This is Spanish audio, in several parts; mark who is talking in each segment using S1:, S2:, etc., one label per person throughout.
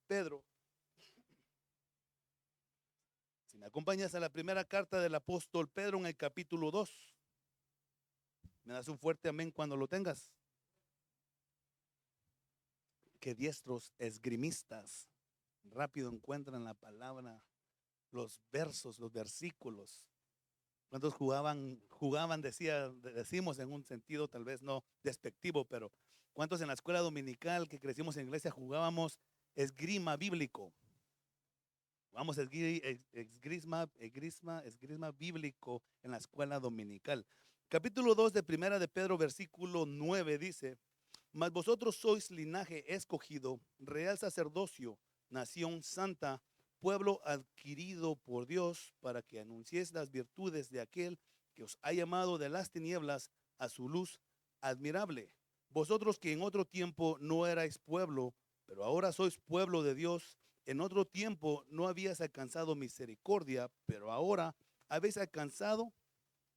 S1: Pedro. Si me acompañas a la primera carta del apóstol Pedro en el capítulo 2. Me das un fuerte amén cuando lo tengas. Que diestros esgrimistas rápido encuentran la palabra, los versos, los versículos. ¿Cuántos jugaban, decimos en un sentido tal vez no despectivo, pero cuántos en la escuela dominical que crecimos en iglesia jugábamos esgrima bíblico? Vamos, esgrima bíblico en la escuela dominical. Capítulo 2 de Primera de Pedro, versículo 9 dice: mas vosotros sois linaje escogido, real sacerdocio, nación santa, pueblo adquirido por Dios, para que anunciéis las virtudes de aquel que os ha llamado de las tinieblas a su luz admirable. Vosotros que en otro tiempo no erais pueblo, pero ahora sois pueblo de Dios. En otro tiempo no habías alcanzado misericordia, pero ahora habéis alcanzado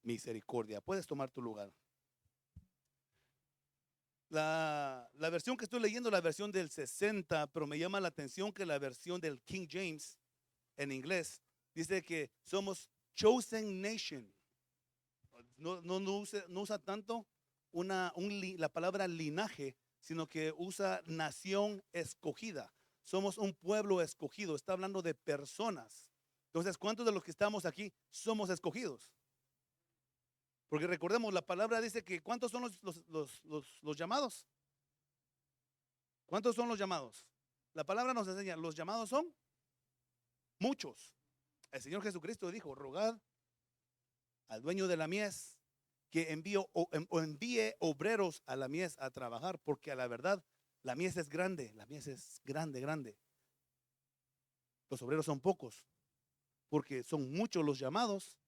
S1: misericordia. Puedes tomar tu lugar. La versión que estoy leyendo, la versión del 60, pero me llama la atención que la versión del King James en inglés dice que somos chosen nation. No usa tanto la palabra linaje, sino que usa nación escogida. Somos un pueblo escogido. Está hablando de personas. Entonces, ¿cuántos de los que estamos aquí somos escogidos? Porque recordemos, la palabra dice que ¿cuántos son los llamados? ¿Cuántos son los llamados? La palabra nos enseña, los llamados son muchos. El Señor Jesucristo dijo: rogad al dueño de la mies que envíe obreros a la mies a trabajar, porque a la verdad la mies es grande, grande. Los obreros son pocos, porque son muchos los llamados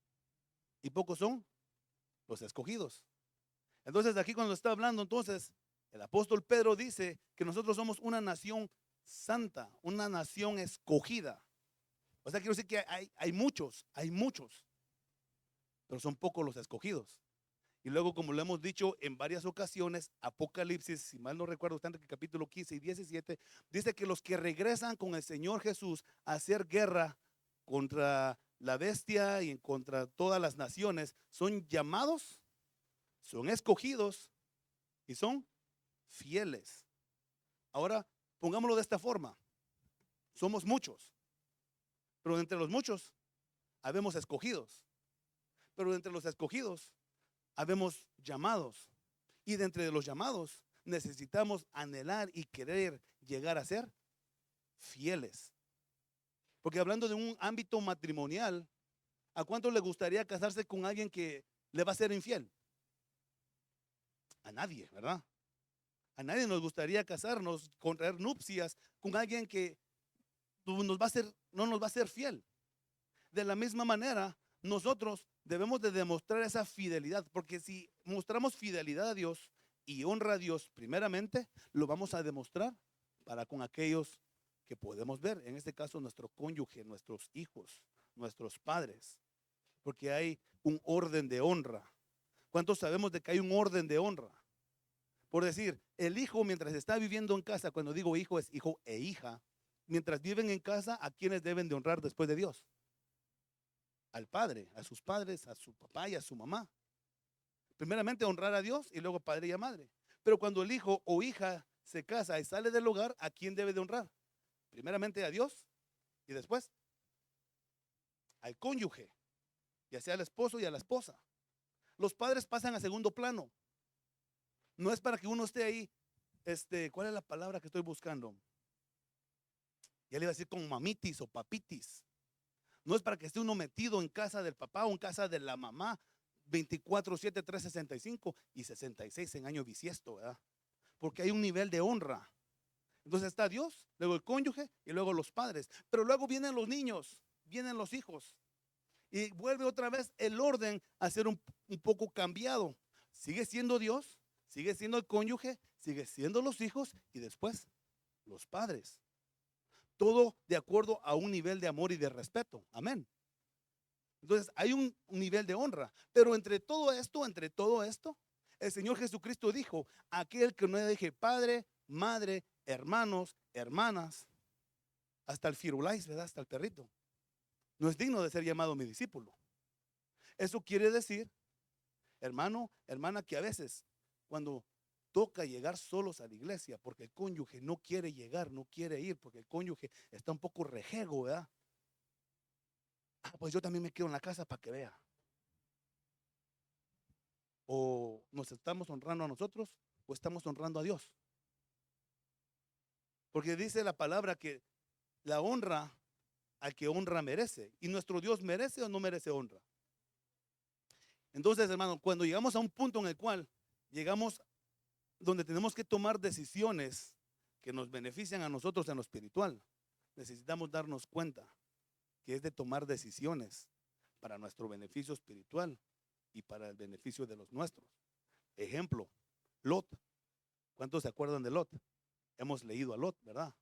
S1: y pocos son los escogidos. Entonces aquí cuando está hablando, entonces el apóstol Pedro dice que nosotros somos una nación santa, una nación escogida. O sea, quiero decir que hay muchos, pero son pocos los escogidos. Y luego, como lo hemos dicho en varias ocasiones, Apocalipsis, si mal no recuerdo, está en el capítulo 15 y 17, dice que los que regresan con el Señor Jesús a hacer guerra contra la bestia y contra todas las naciones son llamados, son escogidos y son fieles. Ahora, pongámoslo de esta forma: somos muchos, pero entre los muchos habemos escogidos, pero entre los escogidos habemos llamados, y de entre los llamados necesitamos anhelar y querer llegar a ser fieles. Porque hablando de un ámbito matrimonial, ¿a cuánto le gustaría casarse con alguien que le va a ser infiel? A nadie, ¿verdad? A nadie nos gustaría casarnos, contraer nupcias con alguien que no nos va a ser fiel. De la misma manera, nosotros debemos de demostrar esa fidelidad, porque si mostramos fidelidad a Dios y honra a Dios primeramente, lo vamos a demostrar para con aquellos que podemos ver, en este caso nuestro cónyuge, nuestros hijos, nuestros padres, porque hay un orden de honra. ¿Cuántos sabemos de que hay un orden de honra? Por decir, el hijo mientras está viviendo en casa, cuando digo hijo es hijo e hija, mientras viven en casa, ¿a quienes deben de honrar después de Dios? Al padre, a sus padres, a su papá y a su mamá. Primeramente honrar a Dios y luego padre y a madre. Pero cuando el hijo o hija se casa y sale del hogar, ¿a quién debe de honrar? Primeramente a Dios y después al cónyuge, ya sea al esposo y a la esposa. Los padres pasan a segundo plano. No es para que uno esté ahí, ¿cuál es la palabra que estoy buscando? Ya le iba a decir con mamitis o papitis. No es para que esté uno metido en casa del papá o en casa de la mamá 24/7, 365 y 66 en año bisiesto, ¿verdad? Porque hay un nivel de honra. Entonces está Dios, luego el cónyuge y luego los padres. Pero luego vienen los niños, vienen los hijos. Y vuelve otra vez el orden a ser un poco cambiado. Sigue siendo Dios, sigue siendo el cónyuge, sigue siendo los hijos y después los padres. Todo de acuerdo a un nivel de amor y de respeto. Amén. Entonces hay un nivel de honra. Pero entre todo esto, el Señor Jesucristo dijo: aquel que no deje padre, madre, hermanos, hermanas, hasta el firulais, ¿verdad? Hasta el perrito. No es digno de ser llamado mi discípulo. Eso quiere decir, hermano, hermana, que a veces cuando toca llegar solos a la iglesia, porque el cónyuge no quiere llegar, no quiere ir, porque el cónyuge está un poco rejego, ¿verdad? Pues yo también me quedo en la casa para que vea. O nos estamos honrando a nosotros o estamos honrando a Dios. Porque dice la palabra que la honra al que honra merece. ¿Y nuestro Dios merece o no merece honra? Entonces, hermano, cuando llegamos a un punto en el cual llegamos donde tenemos que tomar decisiones que nos benefician a nosotros en lo espiritual, necesitamos darnos cuenta que es de tomar decisiones para nuestro beneficio espiritual y para el beneficio de los nuestros. Ejemplo, Lot. ¿Cuántos se acuerdan de Lot? Hemos leído a Lot, ¿verdad?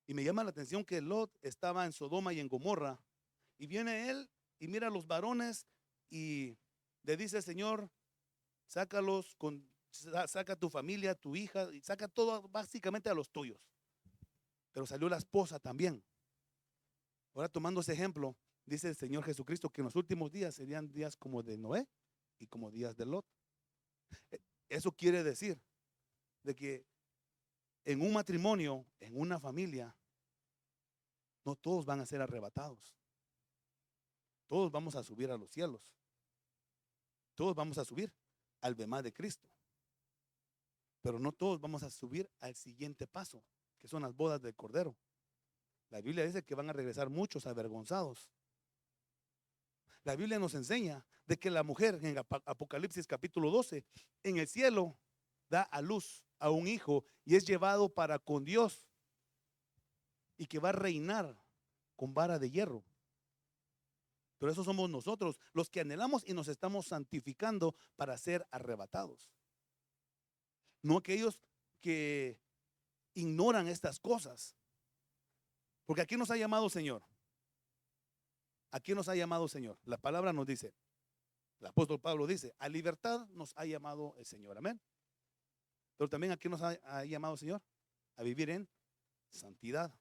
S1: Y me llama la atención que Lot estaba en Sodoma y en Gomorra. Y viene él y mira a los varones y le dice, Señor, sácalos, saca a tu familia, tu hija, y saca todo básicamente a los tuyos. Pero salió la esposa también. Ahora tomando ese ejemplo, dice el Señor Jesucristo que en los últimos días serían días como de Noé y como días de Lot. Eso quiere decir de que en un matrimonio, en una familia, no todos van a ser arrebatados. Todos vamos a subir a los cielos. Todos vamos a subir al bemá de Cristo. Pero no todos vamos a subir al siguiente paso, que son las bodas del Cordero. La Biblia dice que van a regresar muchos avergonzados. La Biblia nos enseña de que la mujer en Apocalipsis capítulo 12, en el cielo, da a luz a un hijo y es llevado para con Dios y que va a reinar con vara de hierro. Pero eso somos nosotros, los que anhelamos y nos estamos santificando para ser arrebatados. No aquellos que ignoran estas cosas. Porque aquí nos ha llamado Señor. Aquí nos ha llamado Señor. La palabra nos dice, el apóstol Pablo dice, a libertad nos ha llamado el Señor. Amén. Pero también aquí nos ha llamado Señor a vivir en santidad.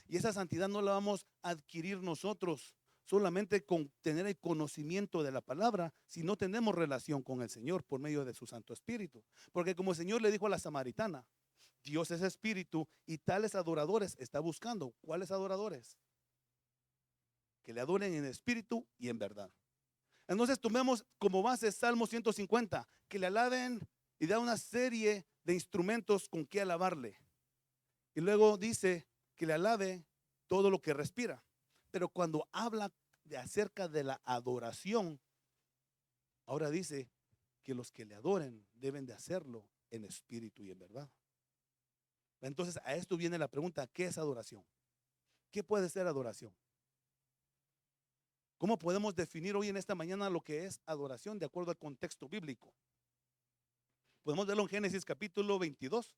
S1: Y esa santidad no la vamos a adquirir nosotros solamente con tener el conocimiento de la palabra, si no tenemos relación con el Señor por medio de su Santo Espíritu. Porque como el Señor le dijo a la samaritana, Dios es espíritu y tales adoradores está buscando. ¿Cuáles adoradores? Que le adoren en espíritu y en verdad. Entonces tomemos como base Salmo 150, que le alaben y da una serie de instrumentos con que alabarle. Y luego dice que le alabe todo lo que respira. Pero cuando habla acerca de la adoración, ahora dice que los que le adoren deben de hacerlo en espíritu y en verdad. Entonces a esto viene la pregunta, ¿qué es adoración? ¿Qué puede ser adoración? ¿Cómo podemos definir hoy en esta mañana lo que es adoración de acuerdo al contexto bíblico? Podemos verlo en Génesis capítulo 22,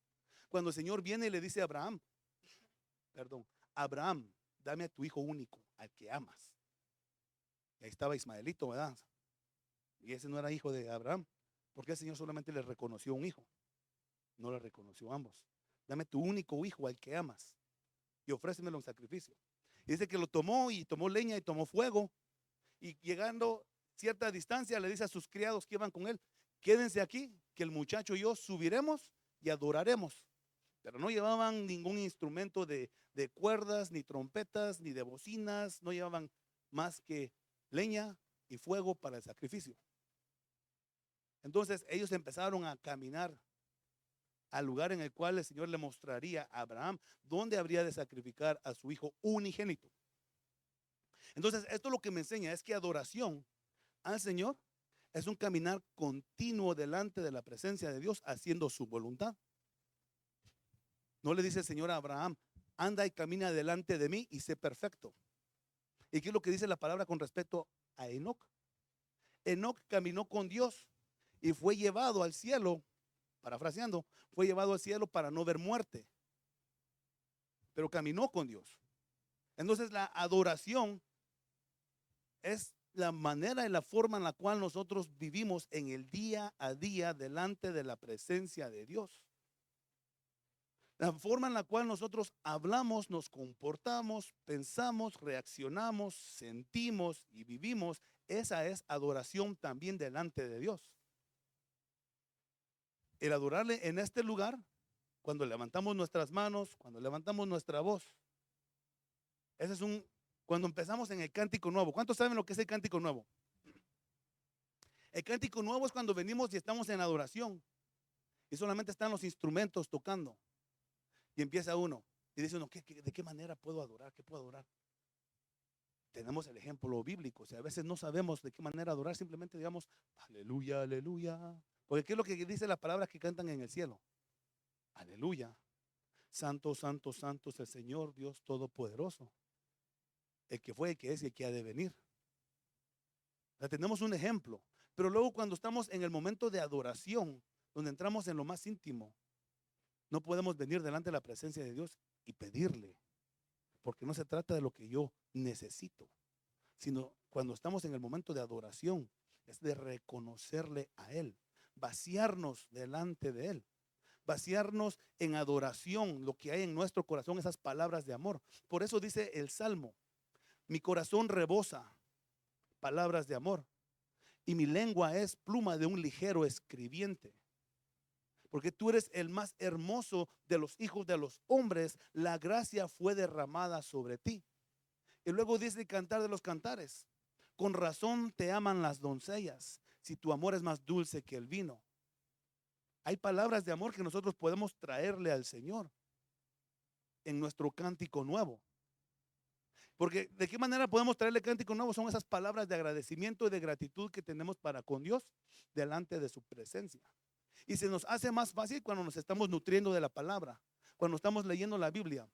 S1: cuando el Señor viene y le dice a Abraham, Abraham, dame a tu hijo único, al que amas. Y ahí estaba Ismaelito, ¿verdad? Y ese no era hijo de Abraham, porque el Señor solamente le reconoció un hijo, no le reconoció a ambos. Dame tu único hijo, al que amas, y ofrécemelo en sacrificio. Y dice que lo tomó y tomó leña y tomó fuego, y llegando cierta distancia le dice a sus criados que iban con él, quédense aquí, que el muchacho y yo subiremos y adoraremos. Pero no llevaban ningún instrumento de cuerdas, ni trompetas, ni de bocinas, no llevaban más que leña y fuego para el sacrificio. Entonces ellos empezaron a caminar al lugar en el cual el Señor le mostraría a Abraham dónde habría de sacrificar a su hijo unigénito. Entonces esto lo que me enseña es que adoración al Señor es un caminar continuo delante de la presencia de Dios haciendo su voluntad. No le dice el Señor a Abraham, anda y camina delante de mí y sé perfecto. ¿Y qué es lo que dice la palabra con respecto a Enoc? Enoc caminó con Dios y fue llevado al cielo, parafraseando, fue llevado al cielo para no ver muerte, pero caminó con Dios. Entonces la adoración es la manera y la forma en la cual nosotros vivimos en el día a día delante de la presencia de Dios. La forma en la cual nosotros hablamos, nos comportamos, pensamos, reaccionamos, sentimos y vivimos, esa es adoración también delante de Dios. El adorarle en este lugar, cuando levantamos nuestras manos, cuando levantamos nuestra voz, ese es cuando empezamos en el cántico nuevo. ¿Cuántos saben lo que es el cántico nuevo? El cántico nuevo es cuando venimos y estamos en adoración y solamente están los instrumentos tocando. Y empieza uno y dice uno, ¿de qué manera puedo adorar? ¿Qué puedo adorar? Tenemos el ejemplo bíblico. O sea, a veces no sabemos de qué manera adorar, simplemente digamos, aleluya, aleluya. Porque ¿qué es lo que dice las palabras que cantan en el cielo? Aleluya. Santo, santo, santo es el Señor Dios Todopoderoso. El que fue, el que es y el que ha de venir. O sea, tenemos un ejemplo. Pero luego cuando estamos en el momento de adoración, donde entramos en lo más íntimo, no podemos venir delante de la presencia de Dios y pedirle, porque no se trata de lo que yo necesito, sino cuando estamos en el momento de adoración, es de reconocerle a Él, vaciarnos delante de Él, vaciarnos en adoración, lo que hay en nuestro corazón, esas palabras de amor. Por eso dice el Salmo, mi corazón rebosa palabras de amor y mi lengua es pluma de un ligero escribiente. Porque tú eres el más hermoso de los hijos de los hombres, la gracia fue derramada sobre ti. Y luego dice el Cantar de los Cantares, con razón te aman las doncellas, si tu amor es más dulce que el vino. Hay palabras de amor que nosotros podemos traerle al Señor en nuestro cántico nuevo. Porque ¿de qué manera podemos traerle cántico nuevo? Son esas palabras de agradecimiento y de gratitud que tenemos para con Dios delante de su presencia. Y se nos hace más fácil cuando nos estamos nutriendo de la palabra, cuando estamos leyendo la Biblia.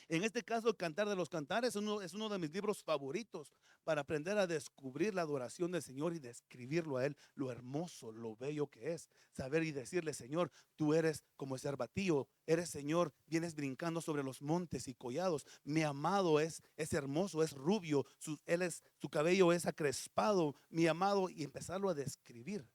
S1: En este caso, el Cantar de los Cantares es uno de mis libros favoritos para aprender a descubrir la adoración del Señor y describirlo a Él, lo hermoso, lo bello que es. Saber y decirle, Señor, tú eres como el cervatillo, eres Señor, vienes brincando sobre los montes y collados. Mi amado es hermoso, es rubio, su cabello es acrespado, mi amado, y empezarlo a describir.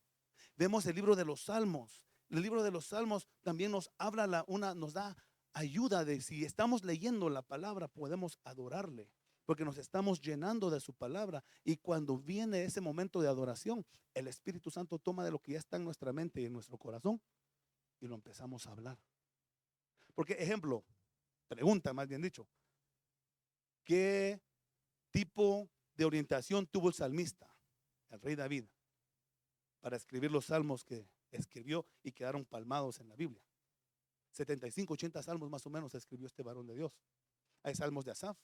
S1: Vemos el libro de los Salmos. El libro de los Salmos también nos habla, nos da ayuda de si estamos leyendo la palabra, podemos adorarle, porque nos estamos llenando de su palabra. Y cuando viene ese momento de adoración, el Espíritu Santo toma de lo que ya está en nuestra mente y en nuestro corazón y lo empezamos a hablar. Porque, ejemplo, pregunta más bien dicho, ¿qué tipo de orientación tuvo el salmista, el rey David, para escribir los salmos que escribió y quedaron palmados en la Biblia? 75, 80 salmos más o menos escribió este varón de Dios. Hay salmos de Asaf,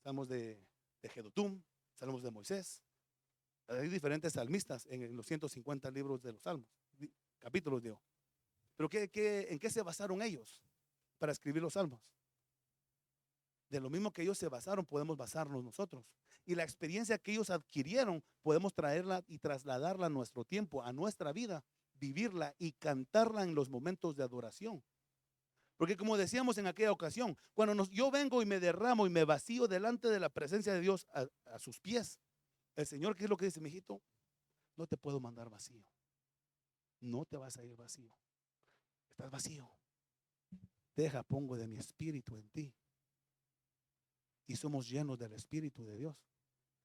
S1: salmos de Jedutum, salmos de Moisés. Hay diferentes salmistas en los 150 libros de los salmos, capítulos digo. Pero ¿en qué se basaron ellos para escribir los salmos? De lo mismo que ellos se basaron, podemos basarnos nosotros. Y la experiencia que ellos adquirieron, podemos traerla y trasladarla a nuestro tiempo, a nuestra vida, vivirla y cantarla en los momentos de adoración. Porque como decíamos en aquella ocasión, cuando yo vengo y me derramo y me vacío delante de la presencia de Dios a sus pies, el Señor, ¿qué es lo que dice, mijito? No te puedo mandar vacío. No te vas a ir vacío. Estás vacío. Deja, pongo de mi espíritu en ti. Y somos llenos del Espíritu de Dios.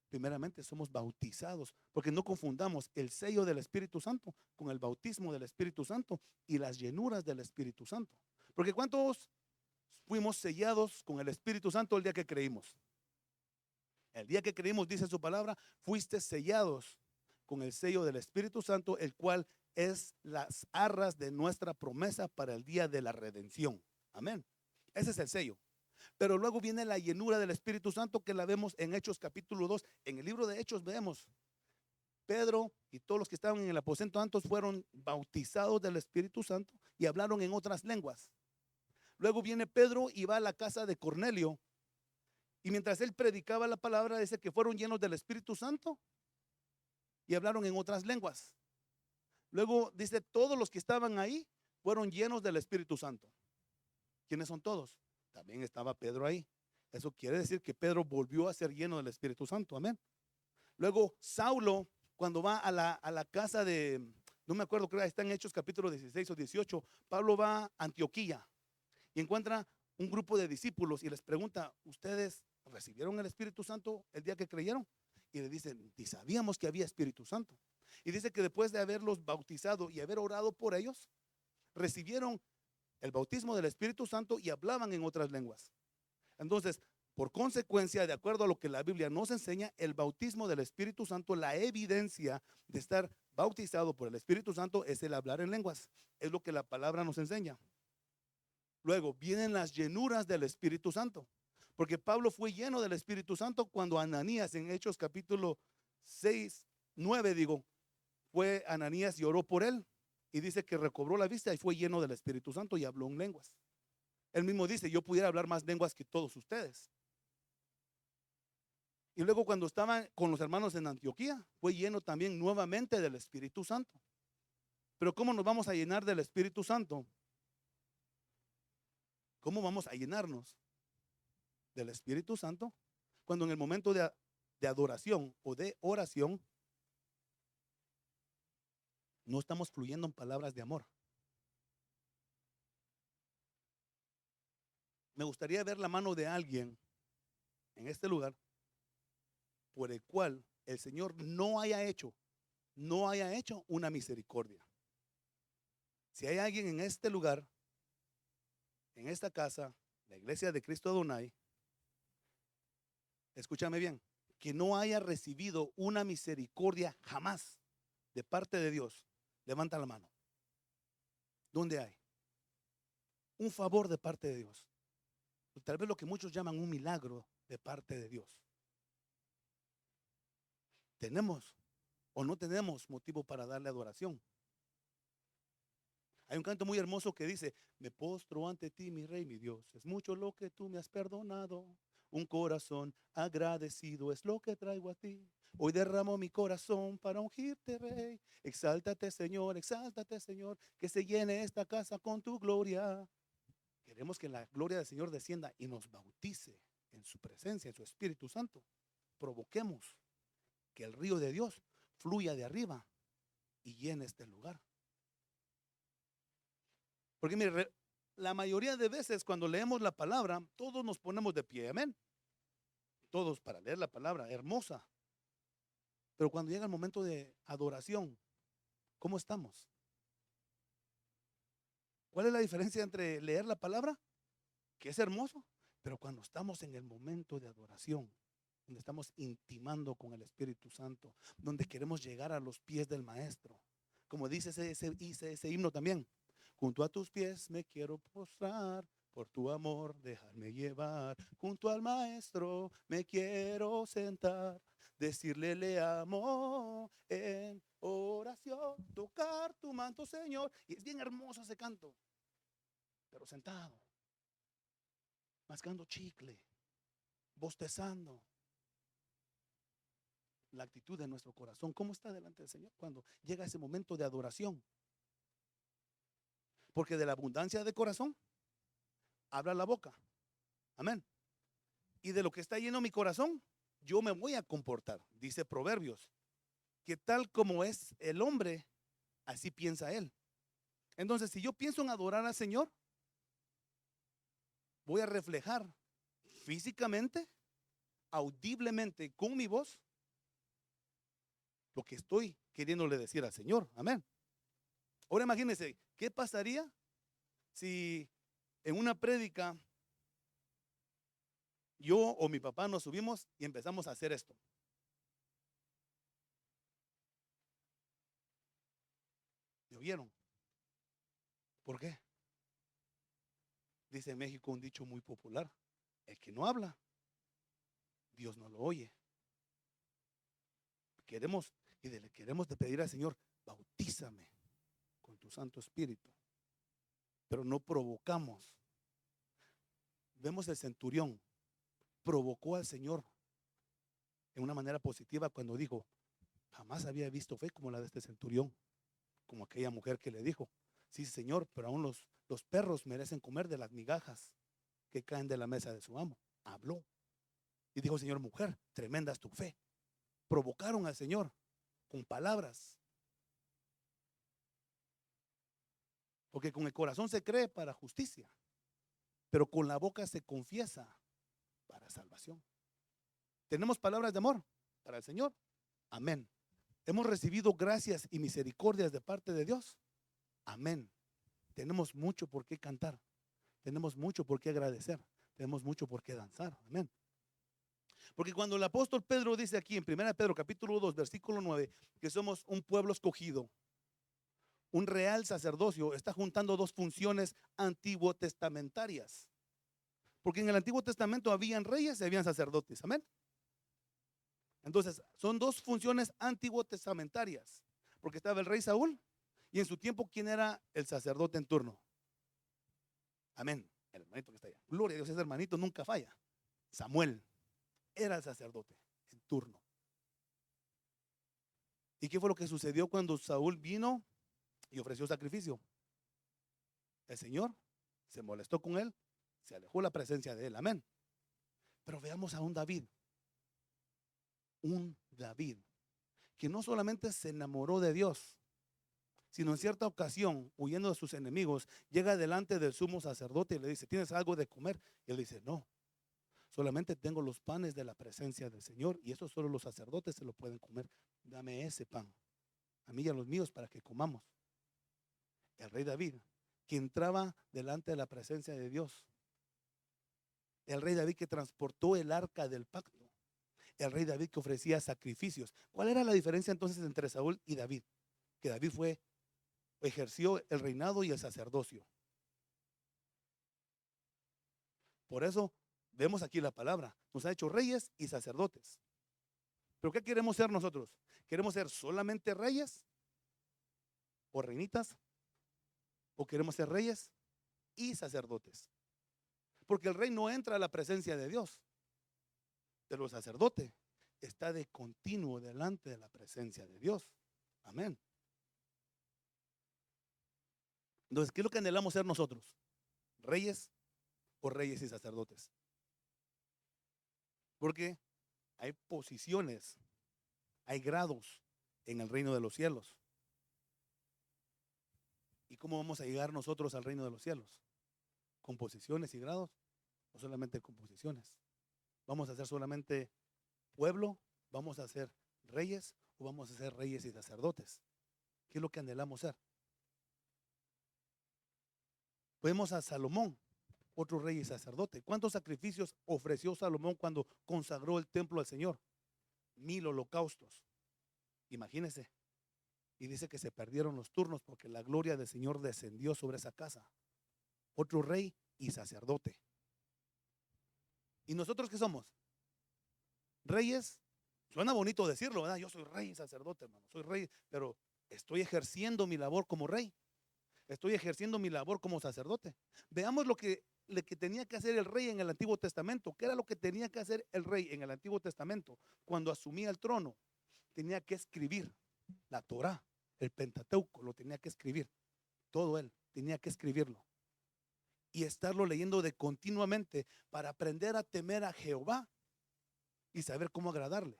S1: Primeramente somos bautizados, porque no confundamos el sello del Espíritu Santo con el bautismo del Espíritu Santo y las llenuras del Espíritu Santo. Porque ¿cuántos fuimos sellados con el Espíritu Santo el día que creímos? El día que creímos, dice su palabra, fuiste sellados con el sello del Espíritu Santo, el cual es las arras de nuestra promesa para el día de la redención. Amén. Ese es el sello. Pero luego viene la llenura del Espíritu Santo, que la vemos en Hechos capítulo 2. En el libro de Hechos vemos Pedro y todos los que estaban en el aposento alto fueron bautizados del Espíritu Santo y hablaron en otras lenguas. Luego viene Pedro y va a la casa de Cornelio, y mientras él predicaba la palabra, dice que fueron llenos del Espíritu Santo y hablaron en otras lenguas. Luego dice, todos los que estaban ahí fueron llenos del Espíritu Santo. ¿Quiénes son todos? También estaba Pedro ahí. Eso quiere decir que Pedro volvió a ser lleno del Espíritu Santo. Amén. Luego Saulo, cuando va a la casa de, no me acuerdo, creo que está en Hechos capítulo 16 o 18, Pablo va a Antioquía. y encuentra un grupo de discípulos y les pregunta, ¿ustedes recibieron el Espíritu Santo el día que creyeron? Y le dicen, y sabíamos que había Espíritu Santo. Y dice que después de haberlos bautizado y haber orado por ellos, recibieron el bautismo del Espíritu Santo y hablaban en otras lenguas. Entonces, por consecuencia, de acuerdo a lo que la Biblia nos enseña, el bautismo del Espíritu Santo, la evidencia de estar bautizado por el Espíritu Santo es el hablar en lenguas. Es lo que la palabra nos enseña. Luego vienen las llenuras del Espíritu Santo, porque Pablo fue lleno del Espíritu Santo cuando Ananías, en Hechos capítulo 6, 9 digo, fue Ananías y oró por él. Y dice que recobró la vista y fue lleno del Espíritu Santo y habló en lenguas. Él mismo dice, yo pudiera hablar más lenguas que todos ustedes. Y luego cuando estaba con los hermanos en Antioquía, fue lleno también nuevamente del Espíritu Santo. Pero ¿cómo nos vamos a llenar del Espíritu Santo? ¿Cómo vamos a llenarnos del Espíritu Santo cuando en el momento de adoración o de oración no estamos fluyendo en palabras de amor? Me gustaría ver la mano de alguien en este lugar por el cual el Señor no haya hecho una misericordia. Si hay alguien en este lugar, en esta casa, la iglesia de Cristo Adonai, escúchame bien, que no haya recibido una misericordia jamás de parte de Dios, levanta la mano. ¿Dónde hay? Un favor de parte de Dios. Tal vez lo que muchos llaman un milagro de parte de Dios. ¿Tenemos o no tenemos motivo para darle adoración? Hay un canto muy hermoso que dice, me postro ante ti, mi rey, mi Dios, es mucho lo que tú me has perdonado, un corazón agradecido es lo que traigo a ti, hoy derramo mi corazón para ungirte, rey, exáltate Señor, que se llene esta casa con tu gloria. Queremos que la gloria del Señor descienda y nos bautice en su presencia, en su Espíritu Santo. Provoquemos que el río de Dios fluya de arriba y llene este lugar. Porque mire, la mayoría de veces cuando leemos la palabra, todos nos ponemos de pie, amén. Todos para leer la palabra, hermosa. Pero cuando llega el momento de adoración, ¿cómo estamos? ¿Cuál es la diferencia entre leer la palabra, que es hermoso, pero cuando estamos en el momento de adoración, donde estamos intimando con el Espíritu Santo, donde queremos llegar a los pies del Maestro, como dice ese himno también, junto a tus pies me quiero postrar, por tu amor dejarme llevar, junto al Maestro me quiero sentar, decirle le amo en oración, tocar tu manto Señor. Y es bien hermoso ese canto, pero sentado, mascando chicle, bostezando. La actitud de nuestro corazón, ¿cómo está delante del Señor cuando llega ese momento de adoración? Porque de la abundancia de corazón habla la boca, amén. Y de lo que está lleno mi corazón, yo me voy a comportar, dice Proverbios, que tal como es el hombre, así piensa él. Entonces, si yo pienso en adorar al Señor, voy a reflejar físicamente, audiblemente, con mi voz, lo que estoy queriéndole decir al Señor, amén. Ahora imagínense, ¿qué pasaría si en una prédica yo o mi papá nos subimos y empezamos a hacer esto? ¿Me oyeron? ¿Por qué? Dice en México un dicho muy popular, el que no habla, Dios no lo oye. Queremos de pedir al Señor, bautízame con tu Santo Espíritu, pero no provocamos. Vemos el centurión, provocó al Señor en una manera positiva cuando dijo, jamás había visto fe como la de este centurión, como aquella mujer que le dijo, sí Señor, pero aún los perros merecen comer de las migajas que caen de la mesa de su amo. Habló y dijo, Señor, mujer, tremenda es tu fe. Provocaron al Señor con palabras, porque con el corazón se cree para justicia, pero con la boca se confiesa para salvación. ¿Tenemos palabras de amor para el Señor? Amén. ¿Hemos recibido gracias y misericordias de parte de Dios? Amén. Tenemos mucho por qué cantar, tenemos mucho por qué agradecer, tenemos mucho por qué danzar. Amén. Porque cuando el apóstol Pedro dice aquí en 1 Pedro capítulo 2 versículo 9 que somos un pueblo escogido, un real sacerdocio, está juntando dos funciones antiguo testamentarias. Porque en el Antiguo Testamento habían reyes y habían sacerdotes. Amén. Entonces son dos funciones antiguo testamentarias. Porque estaba el rey Saúl y en su tiempo, ¿quién era el sacerdote en turno? Amén. El hermanito que está allá. Gloria a Dios, ese hermanito nunca falla. Samuel era el sacerdote en turno. ¿Y qué fue lo que sucedió cuando Saúl vino y ofreció sacrificio? El Señor se molestó con él, se alejó la presencia de él. Amén. Pero veamos a un David que no solamente se enamoró de Dios, sino en cierta ocasión, huyendo de sus enemigos, llega delante del sumo sacerdote y le dice: ¿tienes algo de comer? Y él dice: no, solamente tengo los panes de la presencia del Señor, y eso solo los sacerdotes se lo pueden comer. Dame ese pan, a mí y a los míos, para que comamos. El rey David, que entraba delante de la presencia de Dios, el rey David que transportó el arca del pacto, el rey David que ofrecía sacrificios. ¿Cuál era la diferencia entonces entre Saúl y David? Que David ejerció el reinado y el sacerdocio. Por eso vemos aquí la palabra, nos ha hecho reyes y sacerdotes. ¿Pero qué queremos ser nosotros? ¿Queremos ser solamente reyes o reinitas? ¿O queremos ser reyes y sacerdotes? Porque el rey no entra a la presencia de Dios, pero el sacerdote está de continuo delante de la presencia de Dios. Amén. Entonces, ¿qué es lo que anhelamos ser nosotros? ¿Reyes o reyes y sacerdotes? Porque hay posiciones, hay grados en el reino de los cielos. ¿Y cómo vamos a llegar nosotros al reino de los cielos? ¿Con posiciones y grados? ¿O solamente con posiciones? ¿Vamos a ser solamente pueblo? ¿Vamos a ser reyes? ¿O vamos a ser reyes y sacerdotes? ¿Qué es lo que anhelamos ser? Vemos a Salomón, otro rey y sacerdote. ¿Cuántos sacrificios ofreció Salomón cuando consagró el templo al Señor? 1000 holocaustos. Imagínense. Y dice que se perdieron los turnos porque la gloria del Señor descendió sobre esa casa. Otro rey y sacerdote. ¿Y nosotros qué somos? Reyes. Suena bonito decirlo, ¿verdad? Yo soy rey y sacerdote, hermano. Soy rey, pero estoy ejerciendo mi labor como rey. Estoy ejerciendo mi labor como sacerdote. Veamos lo que tenía que hacer el rey en el Antiguo Testamento. ¿Qué era lo que tenía que hacer el rey en el Antiguo Testamento? Cuando asumía el trono, tenía que escribir la Torá, el Pentateuco, lo tenía que escribir. Todo él tenía que escribirlo y estarlo leyendo de continuamente para aprender a temer a Jehová y saber cómo agradarle.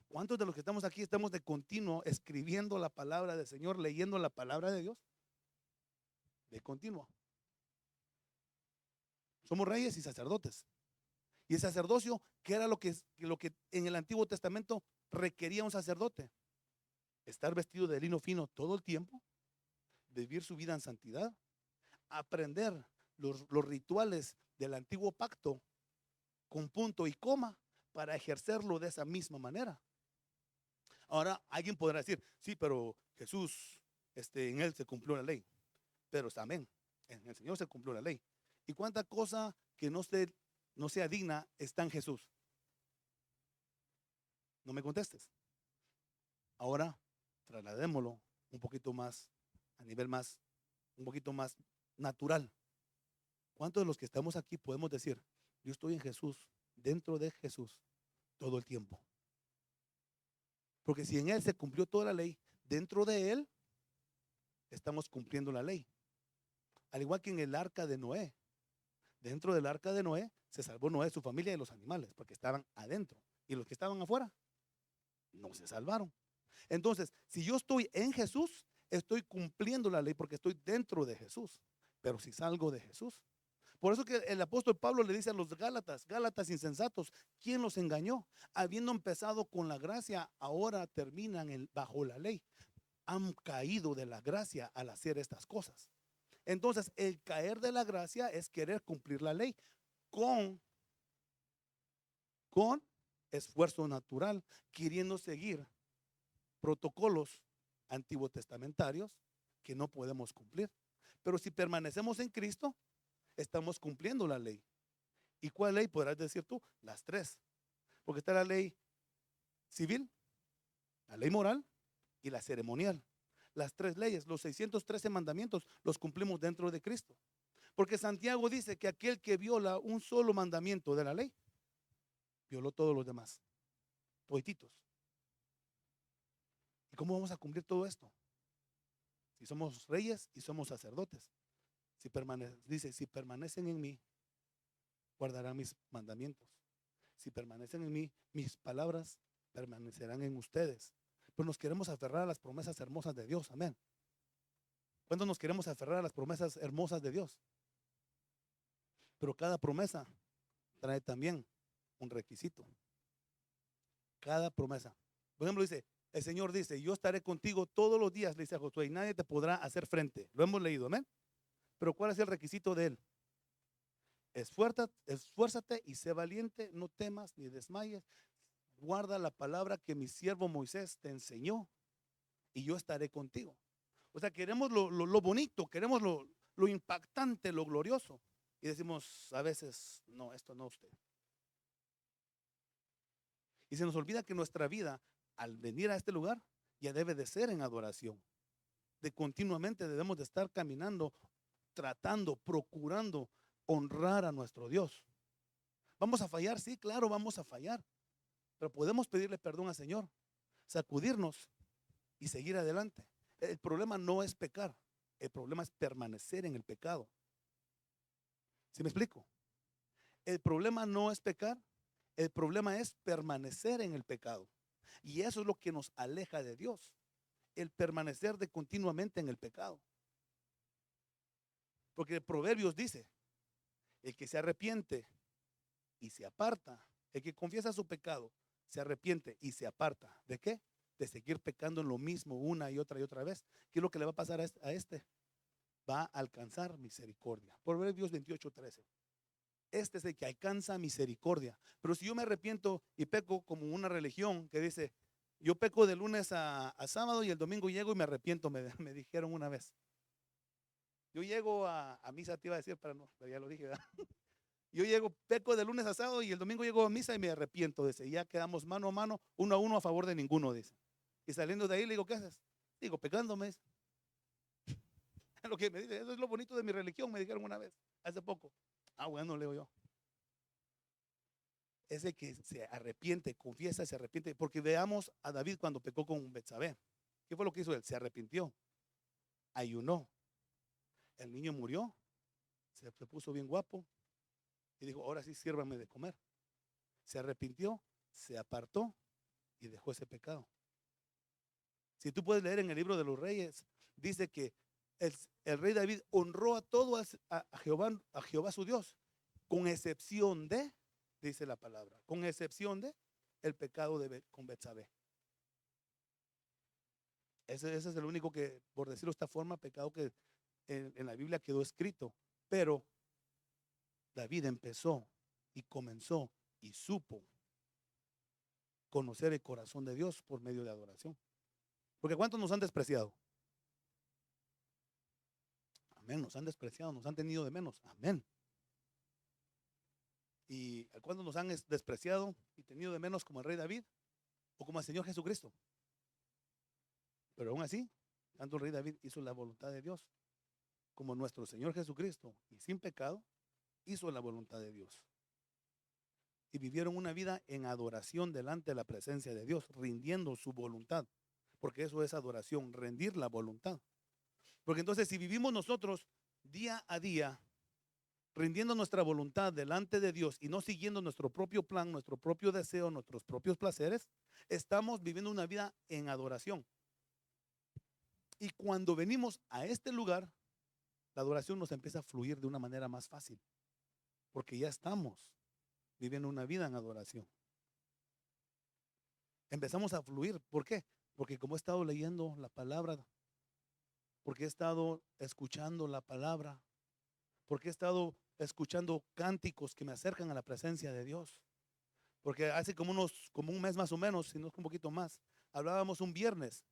S1: ¿Cuántos de los que estamos aquí estamos de continuo escribiendo la palabra del Señor, leyendo la palabra de Dios? De continuo. Somos reyes y sacerdotes. Y el sacerdocio, ¿qué era lo que en el Antiguo Testamento requería un sacerdote? Estar vestido de lino fino todo el tiempo, vivir su vida en santidad, aprender los rituales del antiguo pacto con punto y coma para ejercerlo de esa misma manera. Ahora alguien podrá decir: sí, pero Jesús, en él se cumplió la ley. Pero amén, en el Señor se cumplió la ley. ¿Y cuánta cosa que no sea digna está en Jesús? No me contestes. Ahora trasladémoslo un poquito más, a nivel más, un poquito más natural. ¿Cuántos de los que estamos aquí podemos decir: yo estoy en Jesús, dentro de Jesús, todo el tiempo? Porque si en Él se cumplió toda la ley, dentro de Él estamos cumpliendo la ley. Al igual que en el arca de Noé. Dentro del arca de Noé se salvó Noé, su familia y los animales, porque estaban adentro. Y los que estaban afuera no se salvaron. Entonces, si yo estoy en Jesús, estoy cumpliendo la ley porque estoy dentro de Jesús. Pero si salgo de Jesús, Por eso que el apóstol Pablo le dice a los Gálatas, Gálatas insensatos, ¿quién los engañó? Habiendo empezado con la gracia, ahora terminan bajo la ley. Han caído de la gracia al hacer estas cosas. Entonces, el caer de la gracia es querer cumplir la ley con, con esfuerzo natural, queriendo seguir protocolos antiguo testamentarios que no podemos cumplir. Pero si permanecemos en Cristo, estamos cumpliendo la ley. ¿Y cuál ley podrás decir tú? Las tres. Porque está la ley civil, la ley moral y la ceremonial. Las tres leyes, los 613 mandamientos, los cumplimos dentro de Cristo. Porque Santiago dice que aquel que viola un solo mandamiento de la ley, violó todos los demás, todititos. ¿Y cómo vamos a cumplir todo esto? Si somos reyes y somos sacerdotes. Dice, si permanecen en mí, guardarán mis mandamientos. Si permanecen en mí, mis palabras permanecerán en ustedes. Pero nos queremos aferrar a las promesas hermosas de Dios. Amén. ¿Cuándo nos queremos aferrar a las promesas hermosas de Dios? Pero cada promesa trae también un requisito. Cada promesa. Por ejemplo, dice, el Señor dice, yo estaré contigo todos los días, le dice a Josué, y nadie te podrá hacer frente. Lo hemos leído, amén. Pero ¿cuál es el requisito de él? Esfuérzate y sé valiente, no temas ni desmayes. Guarda la palabra que mi siervo Moisés te enseñó y yo estaré contigo. O sea, queremos lo bonito, queremos lo impactante, lo glorioso. Y decimos a veces, no, esto no usted. Y se nos olvida que nuestra vida, al venir a este lugar, ya debe de ser en adoración. De continuamente debemos de estar caminando, tratando, procurando honrar a nuestro Dios. ¿Vamos a fallar? Sí, claro, vamos a fallar. Pero podemos pedirle perdón al Señor, sacudirnos y seguir adelante. El problema no es pecar, el problema es permanecer en el pecado. ¿Sí me explico? El problema no es pecar, el problema es permanecer en el pecado. Y eso es lo que nos aleja de Dios, el permanecer de continuamente en el pecado. Porque Proverbios dice, el que se arrepiente y se aparta, el que confiesa su pecado, se arrepiente y se aparta. ¿De qué? De seguir pecando en lo mismo una y otra vez. ¿Qué es lo que le va a pasar a este? Va a alcanzar misericordia. Proverbios 28:13. Este es el que alcanza misericordia. Pero si yo me arrepiento y peco como una religión que dice, yo peco de lunes a sábado y el domingo llego y me arrepiento, me dijeron una vez. Yo llego a misa, te iba a decir, pero ya lo dije, ¿verdad? Yo llego, peco de lunes a sábado y el domingo llego a misa y me arrepiento, dice. Y ya quedamos mano a mano, uno a uno a favor de ninguno, dice. Y saliendo de ahí le digo, ¿qué haces? Digo, pecándome. Es lo que me dice, eso es lo bonito de mi religión, me dijeron una vez, hace poco. Ah, bueno, leo yo. Es el que se arrepiente, confiesa, se arrepiente. Porque veamos a David cuando pecó con Betsabé. ¿Qué fue lo que hizo él? Se arrepintió, ayunó. El niño murió, se puso bien guapo y dijo, ahora sí, sírvame de comer. Se arrepintió, se apartó y dejó ese pecado. Si tú puedes leer en el libro de los Reyes, dice que el rey David honró a todo a Jehová su Dios, con excepción de, dice la palabra, con excepción de el pecado con Betsabé. Ese es el único que, por decirlo de esta forma, pecado que en la Biblia quedó escrito. Pero David empezó y comenzó y supo conocer el corazón de Dios por medio de adoración. Porque ¿cuántos nos han despreciado? Amén, nos han despreciado, nos han tenido de menos. Amén. ¿Y cuántos nos han despreciado y tenido de menos como el rey David o como el Señor Jesucristo? Pero aún así, tanto el rey David hizo la voluntad de Dios como nuestro Señor Jesucristo, y sin pecado, hizo la voluntad de Dios. Y vivieron una vida en adoración delante de la presencia de Dios, rindiendo su voluntad. Porque eso es adoración, rendir la voluntad. Porque entonces si vivimos nosotros día a día, rindiendo nuestra voluntad delante de Dios y no siguiendo nuestro propio plan, nuestro propio deseo, nuestros propios placeres, estamos viviendo una vida en adoración. Y cuando venimos a este lugar, la adoración nos empieza a fluir de una manera más fácil. porque ya estamos viviendo una vida en adoración. Empezamos a fluir. ¿Por qué? Porque como he estado leyendo la palabra, porque he estado escuchando la palabra, porque he estado escuchando cánticos que me acercan a la presencia de Dios. Porque hace como un mes más o menos, si no es un poquito más, hablábamos un viernes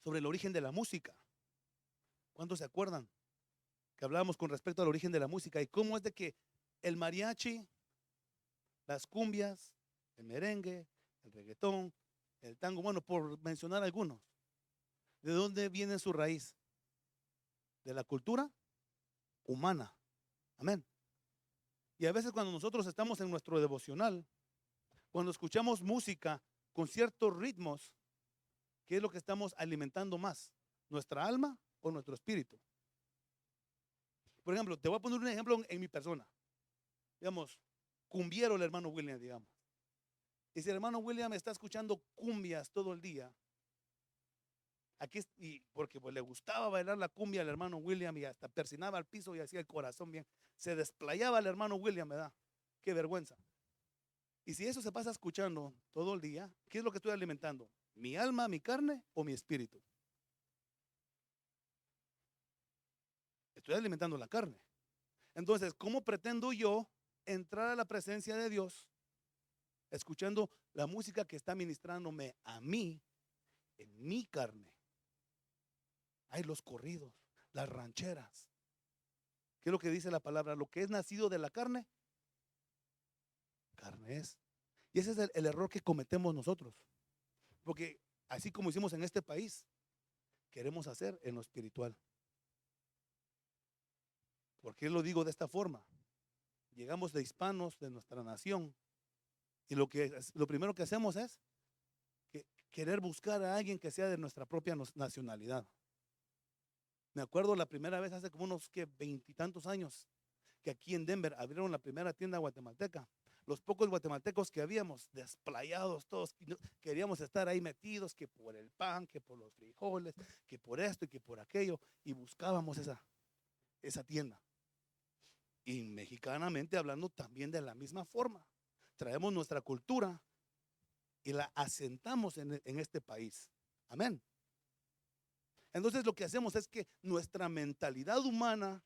S1: sobre el origen de la música. ¿Cuántos se acuerdan? Que hablábamos con respecto al origen de la música y cómo es de que el mariachi, las cumbias, el merengue, el reggaetón, el tango, bueno, por mencionar algunos, ¿de dónde viene su raíz? De la cultura humana. Amén. Y a veces cuando nosotros estamos en nuestro devocional, cuando escuchamos música con ciertos ritmos, ¿qué es lo que estamos alimentando más? ¿Nuestra alma o nuestro espíritu? Por ejemplo, te voy a poner un ejemplo en mi persona. Digamos, cumbiero el hermano William, digamos. Y si el hermano William está escuchando cumbias todo el día, y porque pues, le gustaba bailar la cumbia al hermano William y hasta persinaba al piso y hacía el corazón bien, se desplayaba el hermano William, ¿verdad? Qué vergüenza. Y si eso se pasa escuchando todo el día, ¿qué es lo que estoy alimentando? ¿Mi alma, mi carne o mi espíritu? Estoy alimentando la carne. Entonces, ¿cómo pretendo yo entrar a la presencia de Dios escuchando la música que está ministrándome a mí en mi carne? Hay los corridos, las rancheras. ¿Qué es lo que dice la palabra? Lo que es nacido de la carne, carne es. Y ese es el error que cometemos nosotros. Porque así como hicimos en este país, queremos hacer en lo espiritual. ¿Por qué lo digo de esta forma? Llegamos de hispanos de nuestra nación y lo primero que hacemos es querer buscar a alguien que sea de nuestra propia nacionalidad. Me acuerdo la primera vez hace como unos veintitantos años que aquí en Denver abrieron la primera tienda guatemalteca. Los pocos guatemaltecos que habíamos, desplayados todos, queríamos estar ahí metidos, que por el pan, que por los frijoles, que por esto y que por aquello, y buscábamos esa tienda. Y mexicanamente hablando también de la misma forma. Traemos nuestra cultura y la asentamos en este país. Amén. Entonces lo que hacemos es que nuestra mentalidad humana,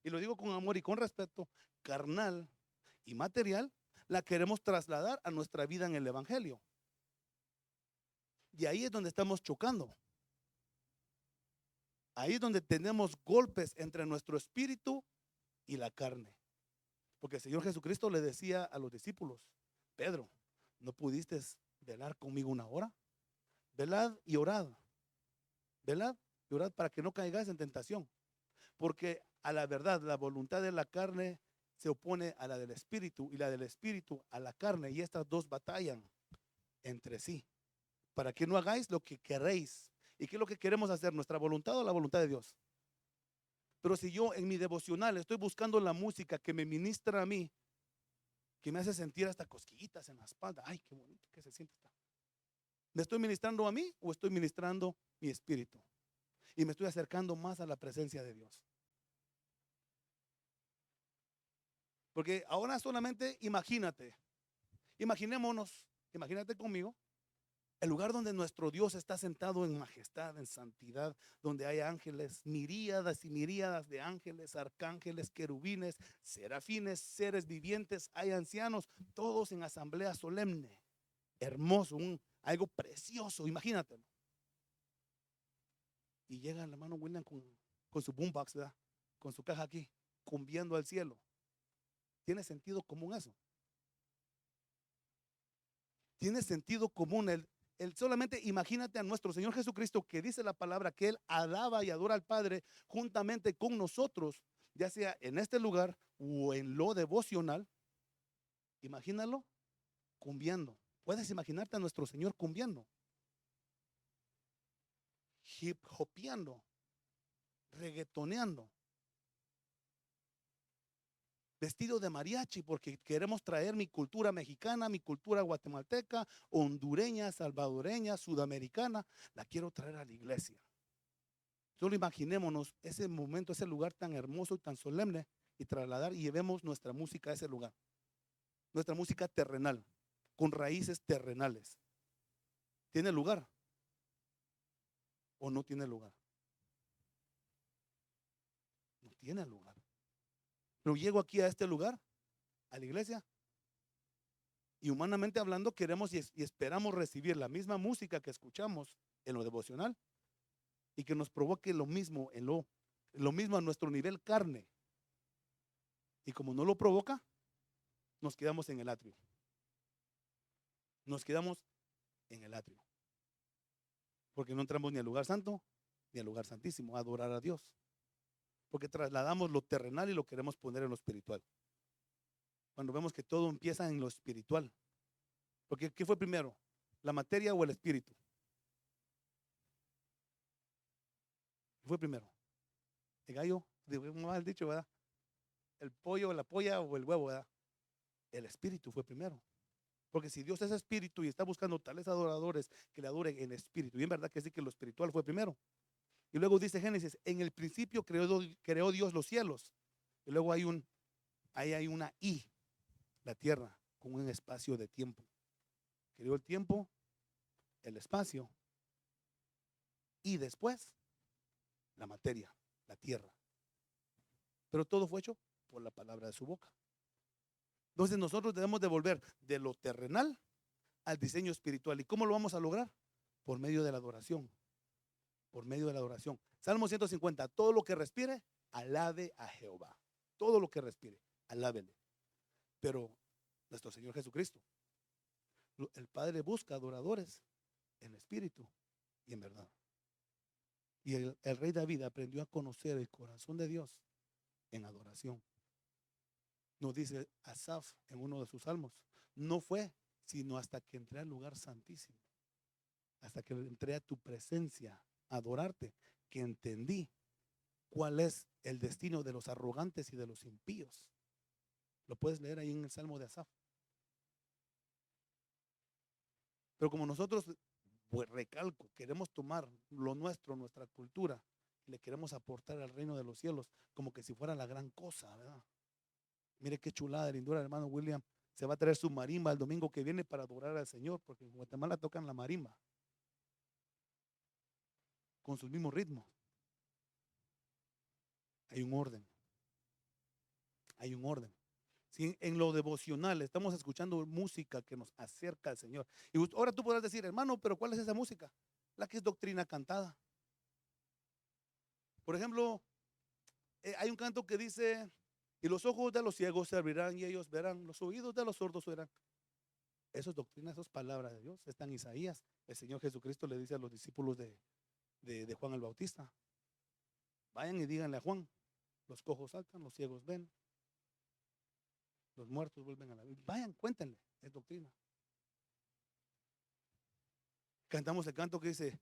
S1: y lo digo con amor y con respeto, carnal y material, la queremos trasladar a nuestra vida en el Evangelio. Y ahí es donde estamos chocando. Ahí es donde tenemos golpes entre nuestro espíritu y la carne. Porque el Señor Jesucristo le decía a los discípulos: Pedro, ¿no pudiste velar conmigo una hora? Velad y orad. Velad y orad para que no caigáis en tentación. Porque a la verdad, la voluntad de la carne se opone a la del espíritu y la del espíritu a la carne. Y estas dos batallan entre sí. Para que no hagáis lo que queréis. ¿Y qué es lo que queremos hacer? ¿Nuestra voluntad o la voluntad de Dios? Pero si yo en mi devocional estoy buscando la música que me ministra a mí, que me hace sentir hasta cosquillitas en la espalda, ay, qué bonito que se siente esta. ¿Me estoy ministrando a mí o estoy ministrando mi espíritu? Y me estoy acercando más a la presencia de Dios. Porque ahora solamente imagínate conmigo, el lugar donde nuestro Dios está sentado en majestad, en santidad, donde hay ángeles, miríadas y miríadas de ángeles, arcángeles, querubines, serafines, seres vivientes, hay ancianos, todos en asamblea solemne, hermoso, algo precioso, imagínatelo. Y llega el hermano William con su boombox, ¿verdad? Con su caja aquí, cumbiendo al cielo. ¿Tiene sentido común eso? Tiene sentido común solamente imagínate a nuestro Señor Jesucristo, que dice la palabra que Él alaba y adora al Padre juntamente con nosotros, ya sea en este lugar o en lo devocional. Imagínalo cumbiendo. Puedes imaginarte a nuestro Señor cumbiendo, hip hopeando, reggaetoneando, vestido de mariachi, porque queremos traer mi cultura mexicana, mi cultura guatemalteca, hondureña, salvadoreña, sudamericana, la quiero traer a la iglesia. Solo imaginémonos ese momento, ese lugar tan hermoso y tan solemne, y trasladar y llevemos nuestra música a ese lugar. Nuestra música terrenal, con raíces terrenales. ¿Tiene lugar o no tiene lugar? No tiene lugar. Pero llego aquí a este lugar, a la iglesia, y humanamente hablando queremos y esperamos recibir la misma música que escuchamos en lo devocional y que nos provoque lo mismo lo mismo a nuestro nivel carne. Y como no lo provoca, nos quedamos en el atrio. Nos quedamos en el atrio. Porque no entramos ni al lugar santo ni al lugar santísimo a adorar a Dios. Porque trasladamos lo terrenal y lo queremos poner en lo espiritual. Cuando vemos que todo empieza en lo espiritual. Porque ¿qué fue primero? ¿La materia o el espíritu? ¿Qué fue primero? El gallo, mal dicho, ¿verdad? El pollo, la polla o el huevo, ¿verdad? El espíritu fue primero. Porque si Dios es espíritu y está buscando tales adoradores que le adoren en espíritu, y en verdad que sí que lo espiritual fue primero. Y luego dice Génesis, en el principio creó Dios los cielos. Y luego ahí hay una I, la tierra, con un espacio de tiempo. Creó el tiempo, el espacio, y después la materia, la tierra. Pero todo fue hecho por la palabra de su boca. Entonces nosotros debemos de volver de lo terrenal al diseño espiritual. ¿Y cómo lo vamos a lograr? Por medio de la adoración. Por medio de la adoración. Salmo 150, todo lo que respire, alabe a Jehová. Todo lo que respire, alábele. Pero nuestro Señor Jesucristo, el Padre busca adoradores en espíritu y en verdad. Y el rey David aprendió a conocer el corazón de Dios en adoración. Nos dice Asaf en uno de sus salmos, no fue sino hasta que entré al lugar santísimo, hasta que entré a tu presencia a adorarte, que entendí cuál es el destino de los arrogantes y de los impíos. Lo puedes leer ahí en el Salmo de Asaf. Pero como nosotros, pues recalco, queremos tomar lo nuestro, nuestra cultura, y le queremos aportar al reino de los cielos, como que si fuera la gran cosa, ¿verdad? Mire qué chulada de lindura, hermano William. Se va a traer su marimba el domingo que viene para adorar al Señor, porque en Guatemala tocan la marimba con sus mismos ritmos. Hay un orden. Hay un orden. Si en lo devocional estamos escuchando música que nos acerca al Señor. Y ahora tú podrás decir, hermano, pero ¿cuál es esa música? La que es doctrina cantada. Por ejemplo, hay un canto que dice, y los ojos de los ciegos se abrirán y ellos verán, los oídos de los sordos oirán. Eso es doctrina, eso es palabra de Dios. Está en Isaías. El Señor Jesucristo le dice a los discípulos de Juan el Bautista, vayan y díganle a Juan, los cojos saltan, los ciegos ven, los muertos vuelven a la vida. Vayan, cuéntenle, es doctrina. Cantamos el canto que dice,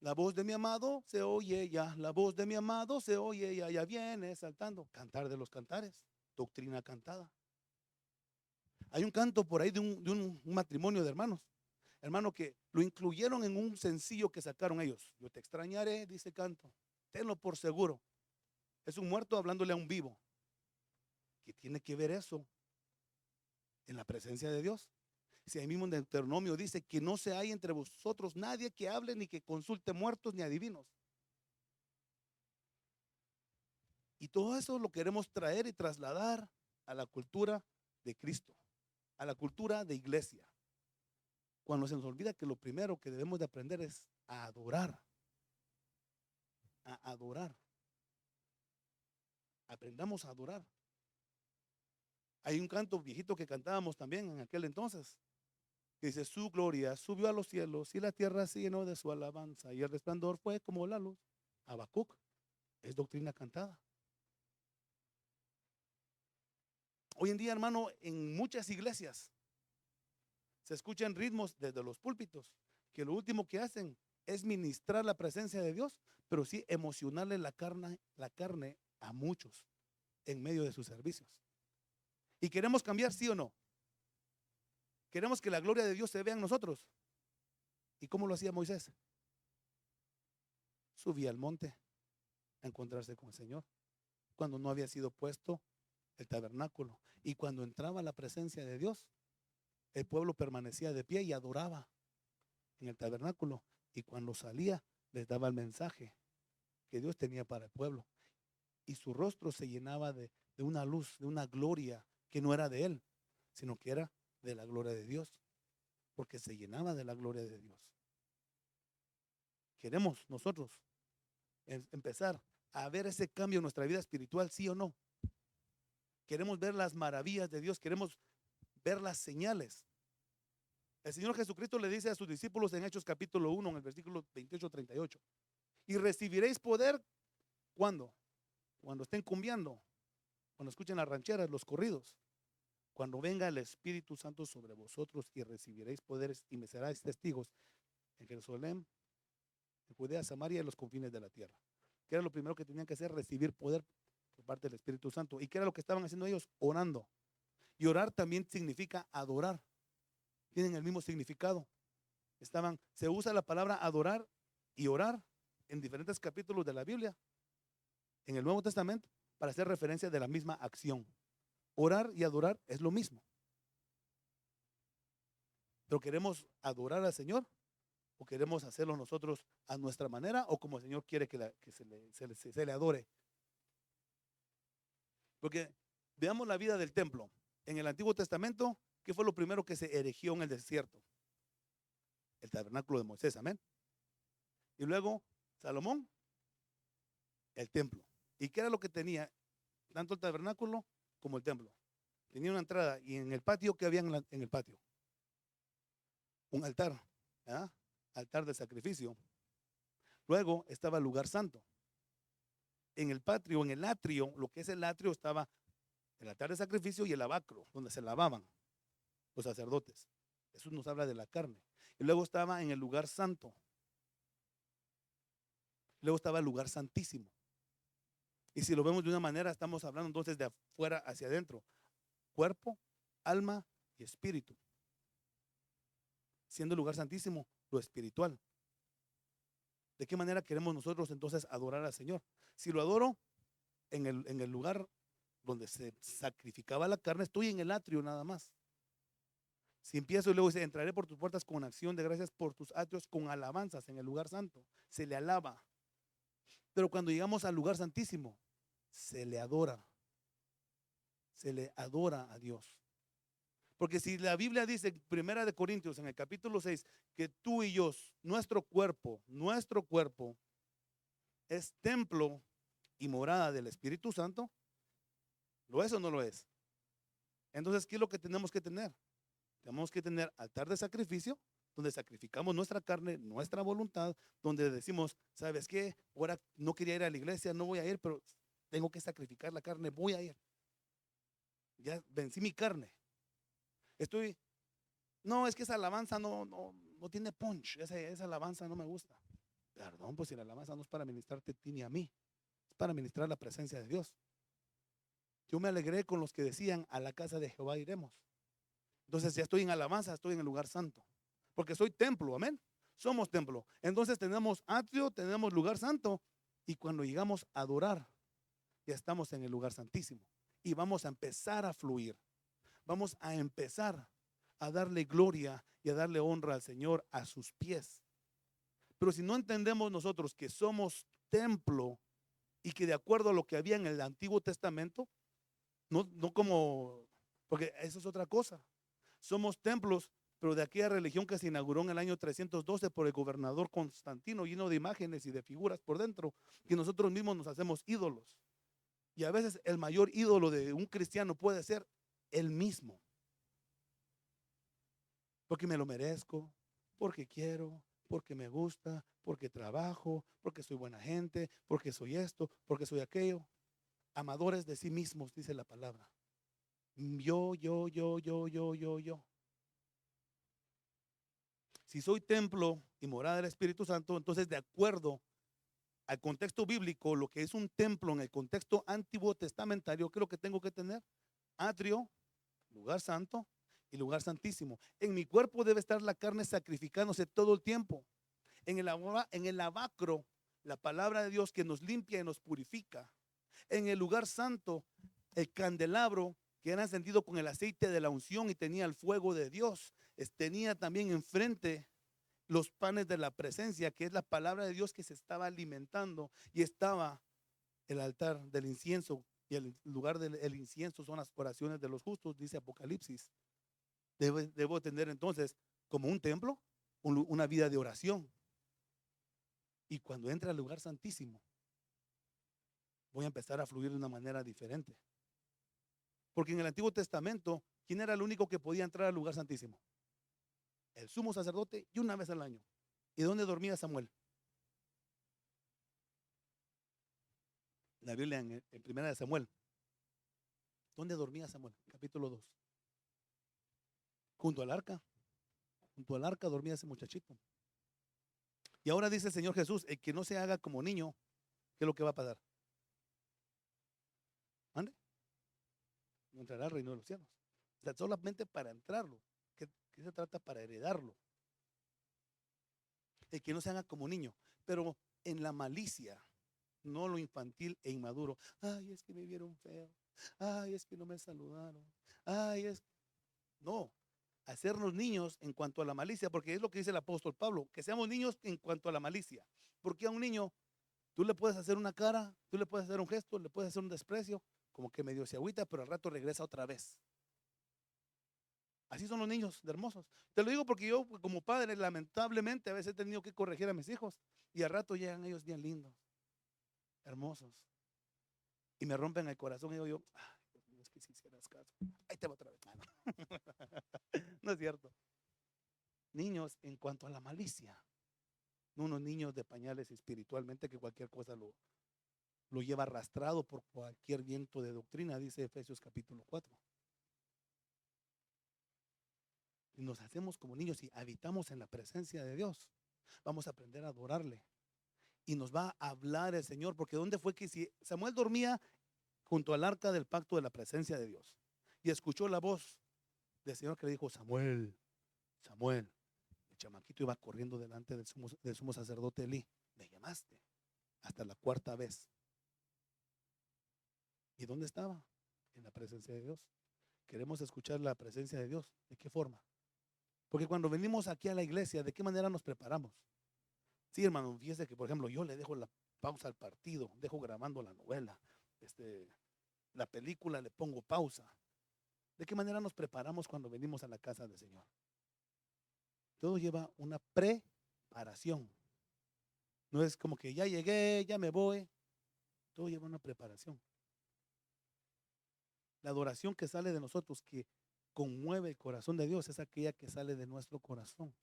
S1: la voz de mi amado se oye ya, la voz de mi amado se oye ya, ya viene saltando. Cantar de los cantares, doctrina cantada. Hay un canto por ahí de un matrimonio de hermanos, hermano, que lo incluyeron en un sencillo que sacaron ellos. Yo te extrañaré, dice canto, tenlo por seguro. Es un muerto hablándole a un vivo. ¿Qué tiene que ver eso en la presencia de Dios? Si ahí mismo en Deuteronomio dice que no se hay entre vosotros nadie que hable ni que consulte muertos ni adivinos. Y todo eso lo queremos traer y trasladar a la cultura de Cristo, a la cultura de iglesia. Cuando se nos olvida que lo primero que debemos de aprender es a adorar. A adorar. Aprendamos a adorar. Hay un canto viejito que cantábamos también en aquel entonces, que dice, su gloria subió a los cielos y la tierra se llenó de su alabanza y el resplandor fue como la luz. Habacuc, es doctrina cantada. Hoy en día, hermano, en muchas iglesias se escuchan ritmos desde los púlpitos que lo último que hacen es ministrar la presencia de Dios, pero sí emocionarle la carne a muchos en medio de sus servicios. ¿Y queremos cambiar, sí o no? Queremos que la gloria de Dios se vea en nosotros. ¿Y cómo lo hacía Moisés? Subía al monte a encontrarse con el Señor cuando no había sido puesto el tabernáculo. Y cuando entraba la presencia de Dios, el pueblo permanecía de pie y adoraba en el tabernáculo. Y cuando salía, les daba el mensaje que Dios tenía para el pueblo. Y su rostro se llenaba de una luz, de una gloria que no era de él, sino que era de la gloria de Dios, porque se llenaba de la gloria de Dios. Queremos nosotros empezar a ver ese cambio en nuestra vida espiritual, ¿sí o no? Queremos ver las maravillas de Dios, queremos ver las señales. El Señor Jesucristo le dice a sus discípulos en Hechos capítulo 1, en el versículo 28-38, y recibiréis poder, ¿cuándo? Cuando estén cumbiando, cuando escuchen las rancheras, los corridos, cuando venga el Espíritu Santo sobre vosotros y recibiréis poderes y me seráis testigos en Jerusalén, en Judea, Samaria y los confines de la tierra. ¿Qué era lo primero que tenían que hacer? Recibir poder por parte del Espíritu Santo. ¿Y qué era lo que estaban haciendo ellos? Orando. Y orar también significa adorar. Tienen el mismo significado. Se usa la palabra adorar y orar en diferentes capítulos de la Biblia, en el Nuevo Testamento, para hacer referencia de la misma acción. Orar y adorar es lo mismo. Pero queremos adorar al Señor, o queremos hacerlo nosotros a nuestra manera, o como el Señor quiere que se le adore. Porque veamos la vida del templo. En el Antiguo Testamento, ¿qué fue lo primero que se erigió en el desierto? El tabernáculo de Moisés, amén. Y luego Salomón, el templo. ¿Y qué era lo que tenía? Tanto el tabernáculo como el templo. Tenía una entrada, y en el patio, ¿qué había en el patio? Un altar, ¿ah? Altar de sacrificio. Luego estaba el lugar santo. En el patio, en el atrio, lo que es el atrio, estaba el altar de sacrificio y el lavacro, donde se lavaban los sacerdotes. Eso nos habla de la carne. Y luego estaba en el lugar santo. Luego estaba el lugar santísimo. Y si lo vemos de una manera, estamos hablando entonces de afuera hacia adentro. Cuerpo, alma y espíritu. Siendo el lugar santísimo lo espiritual. ¿De qué manera queremos nosotros entonces adorar al Señor? Si lo adoro en el lugar donde se sacrificaba la carne, estoy en el atrio nada más. Si empiezo y luego dice, entraré por tus puertas con acción de gracias, por tus atrios con alabanzas en el lugar santo. Se le alaba. Pero cuando llegamos al lugar santísimo, se le adora. Se le adora a Dios. Porque si la Biblia dice, Primera de Corintios, en el capítulo 6, que tú y yo, nuestro cuerpo es templo y morada del Espíritu Santo, ¿lo es o no lo es? Entonces, ¿qué es lo que tenemos que tener? Tenemos que tener altar de sacrificio, donde sacrificamos nuestra carne, nuestra voluntad, donde decimos, ¿sabes qué? Ahora no quería ir a la iglesia, no voy a ir, pero tengo que sacrificar la carne, voy a ir. Ya vencí mi carne. No, es que esa alabanza no tiene punch, esa alabanza no me gusta. Perdón, pues si la alabanza no es para ministrarte a ti ni a mí, es para ministrar la presencia de Dios. Yo me alegré con los que decían, a la casa de Jehová iremos. Entonces ya estoy en alabanza, estoy en el lugar santo, porque soy templo, amén. Somos templo. Entonces tenemos atrio, tenemos lugar santo, y cuando llegamos a adorar, ya estamos en el lugar santísimo y vamos a empezar a fluir. Vamos a empezar a darle gloria y a darle honra al Señor a sus pies. Pero si no entendemos nosotros que somos templo y que de acuerdo a lo que había en el Antiguo Testamento, no como, porque eso es otra cosa. Somos templos, pero de aquella religión que se inauguró en el año 312 por el gobernador Constantino, lleno de imágenes y de figuras por dentro, que nosotros mismos nos hacemos ídolos. Y a veces el mayor ídolo de un cristiano puede ser él mismo. Porque me lo merezco, porque quiero, porque me gusta, porque trabajo, porque soy buena gente, porque soy esto, porque soy aquello. Amadores de sí mismos, dice la palabra. Yo. Si soy templo y morada del Espíritu Santo, entonces de acuerdo al contexto bíblico, lo que es un templo en el contexto antiguo testamentario, ¿qué es lo que tengo que tener? Atrio, lugar santo y lugar santísimo. En mi cuerpo debe estar la carne sacrificándose todo el tiempo. En el lavacro, la palabra de Dios que nos limpia y nos purifica. En el lugar santo, El candelabro que era encendido con el aceite de la unción y tenía el fuego de Dios. Tenía también enfrente los panes de la presencia, que es la palabra de Dios que se estaba alimentando, y estaba el altar del incienso, y el lugar del incienso son las oraciones de los justos, dice Apocalipsis. Debo tener entonces como un templo, una vida de oración. Y cuando entre al lugar santísimo, voy a empezar a fluir de una manera diferente. Porque en el Antiguo Testamento, ¿quién era el único que podía entrar al lugar santísimo? El sumo sacerdote, y una vez al año. ¿Y dónde dormía Samuel? La Biblia en primera de Samuel. ¿Dónde dormía Samuel? Capítulo 2. Junto al arca. Junto al arca dormía ese muchachito. Y ahora dice el Señor Jesús, el que no se haga como niño, ¿qué es lo que va a pasar? ¿Ande? No entrará al reino de los cielos. O sea, solamente para entrarlo. ¿Qué se trata? Para heredarlo. El que no se haga como niño. Pero en la malicia, no lo infantil e inmaduro. Ay, es que me vieron feo. Ay, es que no me saludaron. Ay, es... No, hacernos niños en cuanto a la malicia, porque es lo que dice el apóstol Pablo, que seamos niños en cuanto a la malicia. Porque a un niño tú le puedes hacer una cara, tú le puedes hacer un gesto, le puedes hacer un desprecio, como que medio se agüita, pero al rato regresa otra vez. Así son los niños de hermosos. Te lo digo porque yo como padre lamentablemente a veces he tenido que corregir a mis hijos y al rato llegan ellos bien lindos, hermosos. Y me rompen el corazón y digo yo, ay, Dios mío, es que si hicieras caso. Ahí te va otra vez, mano. No es cierto. Niños en cuanto a la malicia. No unos niños de pañales espiritualmente que cualquier cosa lo lleva arrastrado por cualquier viento de doctrina, dice Efesios capítulo 4. Y nos hacemos como niños y habitamos en la presencia de Dios. Vamos a aprender a adorarle. Y nos va a hablar el Señor, porque ¿dónde fue que si Samuel dormía junto al arca del pacto de la presencia de Dios? Y escuchó la voz del Señor que le dijo, Samuel, Samuel. El chamaquito iba corriendo delante del sumo sacerdote Elí. Me llamaste hasta la cuarta vez. ¿Y dónde estaba? En la presencia de Dios. Queremos escuchar la presencia de Dios. ¿De qué forma? Porque cuando venimos aquí a la iglesia, ¿de qué manera nos preparamos? Sí, hermano, fíjese que, por ejemplo, yo le dejo la pausa al partido, dejo grabando la novela, la película le pongo pausa. ¿De qué manera nos preparamos cuando venimos a la casa del Señor? Todo lleva una preparación. No es como que ya llegué, ya me voy. Todo lleva una preparación. La adoración que sale de nosotros, que conmueve el corazón de Dios, es aquella que sale de nuestro corazón.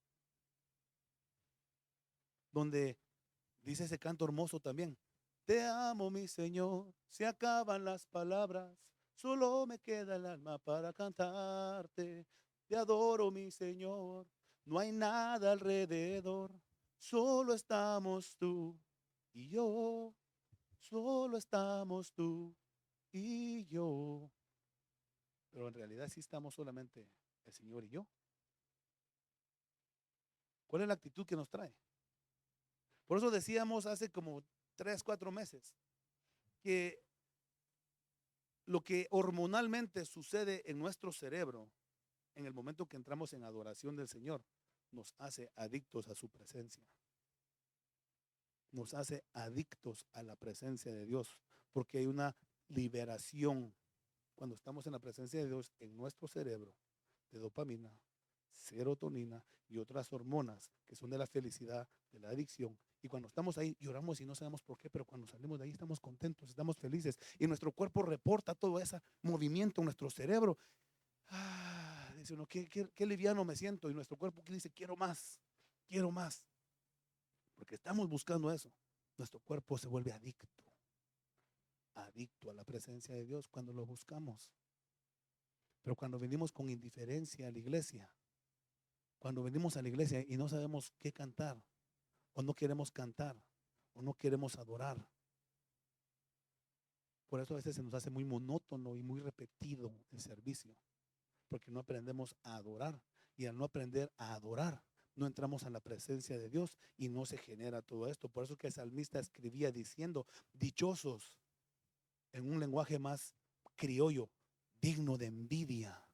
S1: Donde dice ese canto hermoso también. Te amo, mi Señor, se acaban las palabras, solo me queda el alma para cantarte. Te adoro, mi Señor, no hay nada alrededor, solo estamos tú y yo, solo estamos tú y yo. Pero en realidad sí estamos solamente el Señor y yo. ¿Cuál es la actitud que nos trae? Por eso decíamos hace como 3, 4 meses que lo que hormonalmente sucede en nuestro cerebro en el momento que entramos en adoración del Señor nos hace adictos a su presencia. Nos hace adictos a la presencia de Dios porque hay una liberación cuando estamos en la presencia de Dios en nuestro cerebro de dopamina, serotonina y otras hormonas que son de la felicidad, de la adicción. Y cuando estamos ahí lloramos y no sabemos por qué, pero cuando salimos de ahí estamos contentos, estamos felices y nuestro cuerpo reporta todo ese movimiento en nuestro cerebro. Dice uno, qué liviano me siento, y nuestro cuerpo que dice, quiero más, porque estamos buscando eso. Nuestro cuerpo se vuelve adicto a la presencia de Dios cuando lo buscamos. Pero cuando venimos con indiferencia a la iglesia, cuando venimos a la iglesia y no sabemos qué cantar, o no queremos cantar, o no queremos adorar, por eso a veces se nos hace muy monótono y muy repetido el servicio, porque no aprendemos a adorar, y al no aprender a adorar, no entramos a la presencia de Dios y no se genera todo esto. Por eso que el salmista escribía diciendo, dichosos, en un lenguaje más criollo, digno de envidia,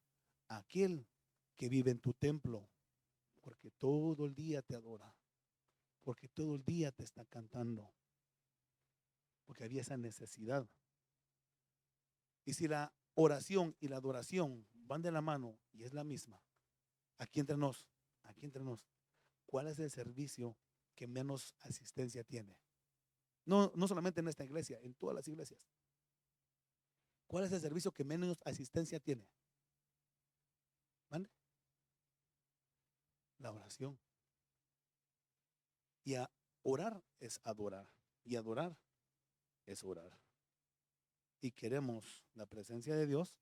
S1: aquel que vive en tu templo, porque todo el día te adora, porque todo el día te está cantando, porque había esa necesidad. Y si la oración y la adoración van de la mano y es la misma, aquí entre nos, ¿cuál es el servicio que menos asistencia tiene? No, no solamente en esta iglesia, en todas las iglesias. ¿Cuál es el servicio que menos asistencia tiene? ¿Mande? La oración. Y orar es adorar. Y adorar es orar. Y queremos la presencia de Dios,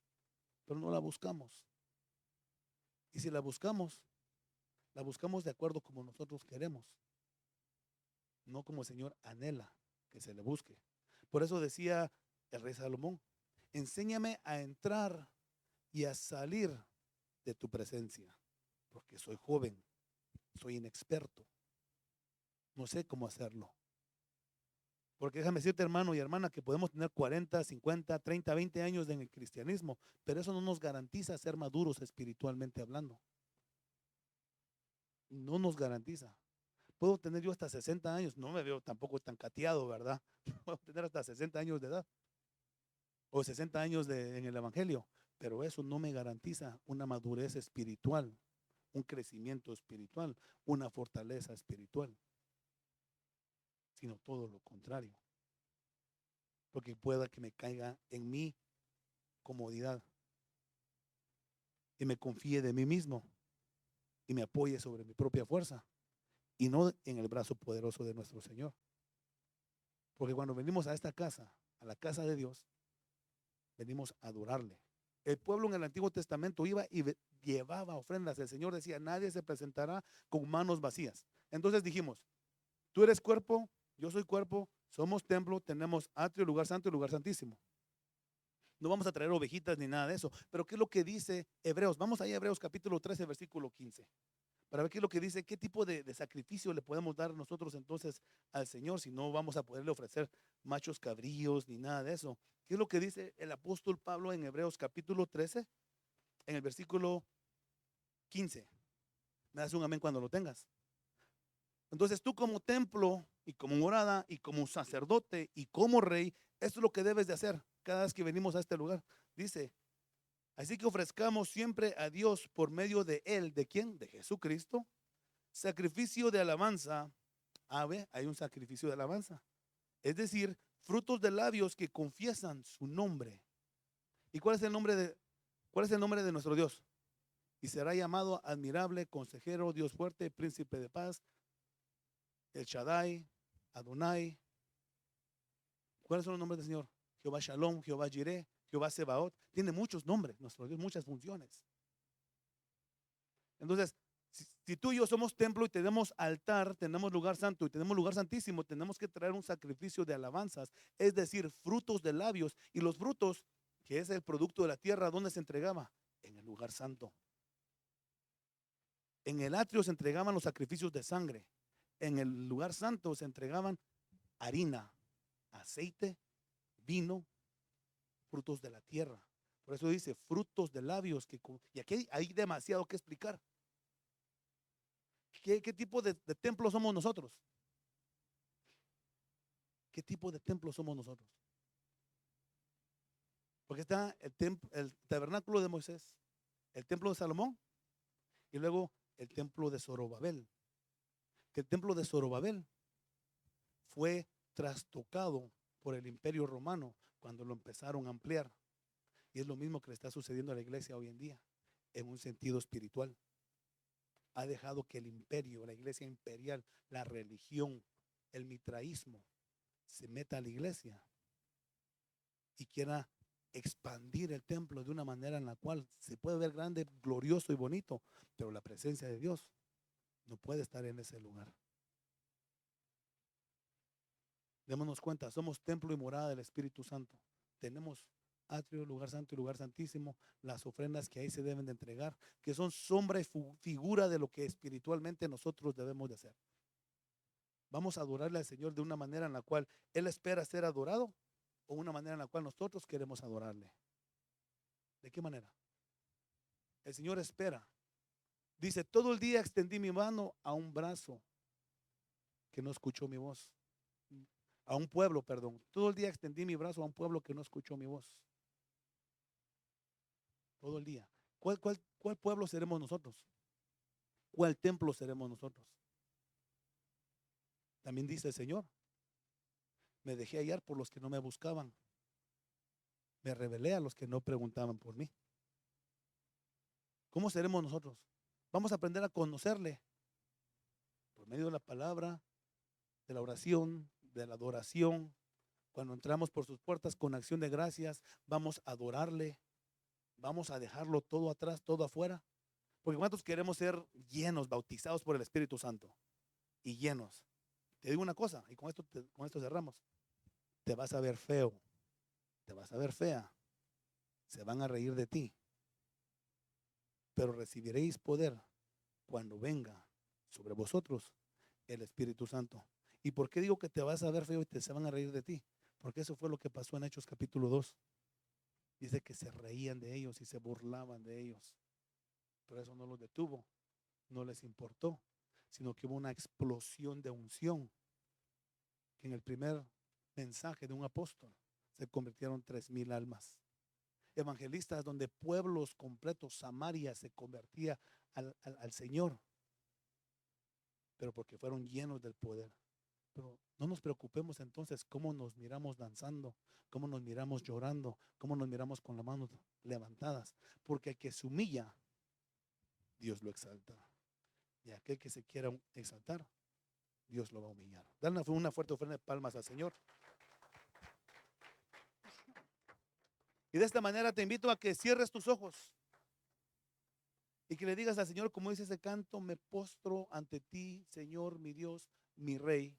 S1: pero no la buscamos. Y si la buscamos de acuerdo como nosotros queremos, no como el Señor anhela que se le busque. Por eso decía el rey Salomón, enséñame a entrar y a salir de tu presencia, porque soy joven, soy inexperto, no sé cómo hacerlo. Porque déjame decirte, hermano y hermana, que podemos tener 40, 50, 30, 20 años en el cristianismo, pero eso no nos garantiza ser maduros espiritualmente hablando. No nos garantiza. Puedo tener yo hasta 60 años, no me veo tampoco tan cateado, ¿verdad? Puedo tener hasta 60 años de edad o 60 años en el evangelio, pero eso no me garantiza una madurez espiritual, un crecimiento espiritual, una fortaleza espiritual, sino todo lo contrario. Porque pueda que me caiga en mi comodidad y me confíe de mí mismo y me apoye sobre mi propia fuerza y no en el brazo poderoso de nuestro Señor. Porque cuando venimos a esta casa, a la casa de Dios, venimos a adorarle. El pueblo en el Antiguo Testamento iba y llevaba ofrendas. El Señor decía, nadie se presentará con manos vacías. Entonces dijimos, tú eres cuerpo, yo soy cuerpo, somos templo, tenemos atrio, lugar santo y lugar santísimo. No vamos a traer ovejitas ni nada de eso. Pero ¿qué es lo que dice Hebreos? Vamos ahí a Hebreos capítulo 13, versículo 15. Para ver qué es lo que dice, qué tipo de sacrificio le podemos dar nosotros entonces al Señor, si no vamos a poderle ofrecer machos cabríos ni nada de eso. ¿Qué es lo que dice el apóstol Pablo en Hebreos capítulo 13, en el versículo 15? Me das un amén cuando lo tengas. Entonces tú como templo y como morada y como sacerdote y como rey, esto es lo que debes de hacer cada vez que venimos a este lugar. Dice, así que ofrezcamos siempre a Dios por medio de Él. ¿De quién? De Jesucristo. Sacrificio de alabanza. Hay un sacrificio de alabanza. Es decir, frutos de labios que confiesan su nombre. ¿Y cuál es el nombre de nuestro Dios? Y será llamado admirable, consejero, Dios fuerte, príncipe de paz, el Shaddai, Adonai. ¿Cuáles son los nombres del Señor? Jehová Shalom, Jehová Jireh, Jehová Sebaot. Tiene muchos nombres, nuestro Dios, muchas funciones. Entonces, si tú y yo somos templo y tenemos altar, tenemos lugar santo y tenemos lugar santísimo, tenemos que traer un sacrificio de alabanzas, es decir, frutos de labios. Y los frutos, que es el producto de la tierra, ¿dónde se entregaba? En el lugar santo. En el atrio se entregaban los sacrificios de sangre. En el lugar santo se entregaban harina, aceite, vino, frutos de la tierra. Por eso dice frutos de labios. Y aquí hay demasiado que explicar. ¿Qué tipo de templo somos nosotros? ¿Qué tipo de templo somos nosotros? Porque está el tabernáculo de Moisés, el templo de Salomón y luego el templo de Zorobabel. Que el templo de Zorobabel fue trastocado por el imperio romano cuando lo empezaron a ampliar. Y es lo mismo que le está sucediendo a la iglesia hoy en día, en un sentido espiritual. Ha dejado que el imperio, la iglesia imperial, la religión, el mitraísmo, se meta a la iglesia y quiera expandir el templo de una manera en la cual se puede ver grande, glorioso y bonito, pero la presencia de Dios no puede estar en ese lugar. Démonos cuenta, somos templo y morada del Espíritu Santo. Tenemos atrio, lugar santo y lugar santísimo, las ofrendas que ahí se deben de entregar, que son sombra y figura de lo que espiritualmente nosotros debemos de hacer. Vamos a adorarle al Señor de una manera en la cual Él espera ser adorado o una manera en la cual nosotros queremos adorarle. ¿De qué manera? El Señor espera. Dice, todo el día extendí mi mano a un brazo que no escuchó mi voz. A un pueblo, perdón. Todo el día extendí mi brazo a un pueblo que no escuchó mi voz. Todo el día. ¿Cuál pueblo seremos nosotros? ¿Cuál templo seremos nosotros? También dice el Señor, me dejé hallar por los que no me buscaban. Me rebelé a los que no preguntaban por mí. ¿Cómo seremos nosotros? Vamos a aprender a conocerle por medio de la palabra, de la oración, de la adoración. Cuando entramos por sus puertas con acción de gracias, vamos a adorarle, vamos a dejarlo todo atrás, todo afuera. Porque ¿cuántos queremos ser llenos, bautizados por el Espíritu Santo? Y llenos. Te digo una cosa, y con esto cerramos. Te vas a ver feo, te vas a ver fea, se van a reír de ti, pero recibiréis poder cuando venga sobre vosotros el Espíritu Santo. ¿Y por qué digo que te vas a ver feo y se van a reír de ti? Porque eso fue lo que pasó en Hechos capítulo 2. Dice que se reían de ellos y se burlaban de ellos. Pero eso no los detuvo, no les importó, sino que hubo una explosión de unción, que en el primer mensaje de un apóstol se convirtieron 3,000 almas. Evangelistas donde pueblos completos, Samaria se convertía al Señor, pero porque fueron llenos del poder. Pero no nos preocupemos entonces cómo nos miramos danzando, cómo nos miramos llorando, cómo nos miramos con las manos levantadas, porque el que se humilla, Dios lo exalta. Y aquel que se quiera exaltar, Dios lo va a humillar. Dale una fuerte ofrenda de palmas al Señor. Y de esta manera te invito a que cierres tus ojos y que le digas al Señor, como dice ese canto, me postro ante ti, Señor, mi Dios, mi Rey.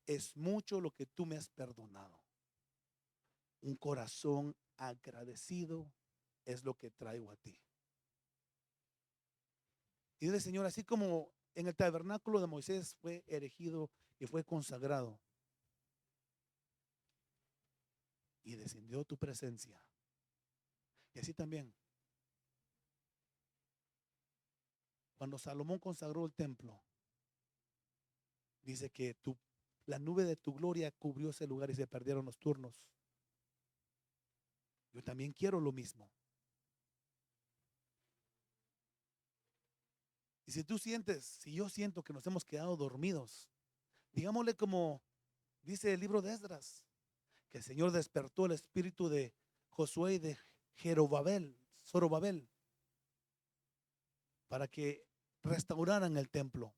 S1: Es mucho lo que tú me has perdonado. Un corazón agradecido es lo que traigo a ti. Y dile, Señor, así como en el tabernáculo de Moisés fue erigido y fue consagrado y descendió tu presencia, y así también cuando Salomón consagró el templo, dice que la nube de tu gloria cubrió ese lugar y se perdieron los turnos. Yo también quiero lo mismo. Y si yo siento que nos hemos quedado dormidos, digámosle como dice el libro de Esdras, que el Señor despertó el espíritu de Josué y de Zorobabel, para que restauraran el templo.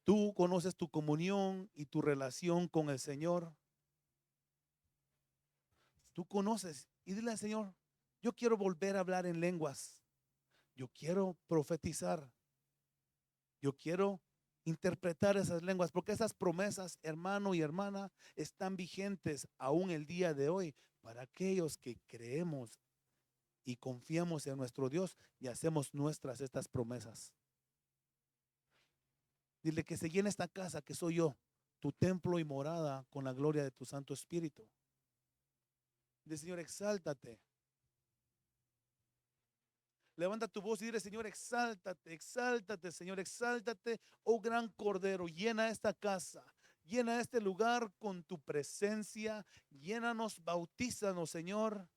S1: Tú conoces tu comunión y tu relación con el Señor. Tú conoces y dile al Señor, yo quiero volver a hablar en lenguas. Yo quiero profetizar. Yo quiero interpretar esas lenguas, porque esas promesas, hermano y hermana, están vigentes aún el día de hoy para aquellos que creemos y confiamos en nuestro Dios y hacemos nuestras estas promesas. Dile que se llene esta casa que soy yo, tu templo y morada, con la gloria de tu Santo Espíritu. Dile, Señor, exáltate. Levanta tu voz y dile, Señor, exáltate, exáltate, Señor, exáltate, oh gran Cordero, llena esta casa, llena este lugar con tu presencia, llénanos, bautízanos, Señor,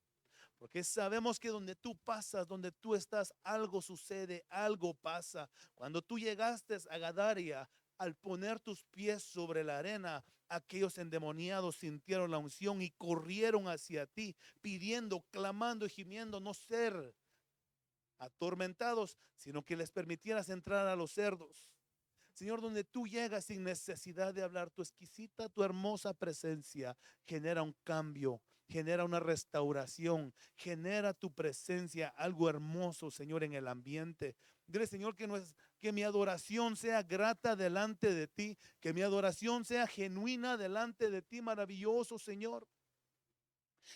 S1: porque sabemos que donde tú pasas, donde tú estás, algo sucede, algo pasa. Cuando tú llegaste a Gadaria, al poner tus pies sobre la arena, aquellos endemoniados sintieron la unción y corrieron hacia ti, pidiendo, clamando y gimiendo no ser atormentados, sino que les permitieras entrar a los cerdos. Señor, donde tú llegas sin necesidad de hablar, tu exquisita, tu hermosa presencia genera un cambio, genera una restauración, genera tu presencia, algo hermoso, Señor, en el ambiente. Dile, Señor, que mi adoración sea grata delante de ti, que mi adoración sea genuina delante de ti, maravilloso, Señor.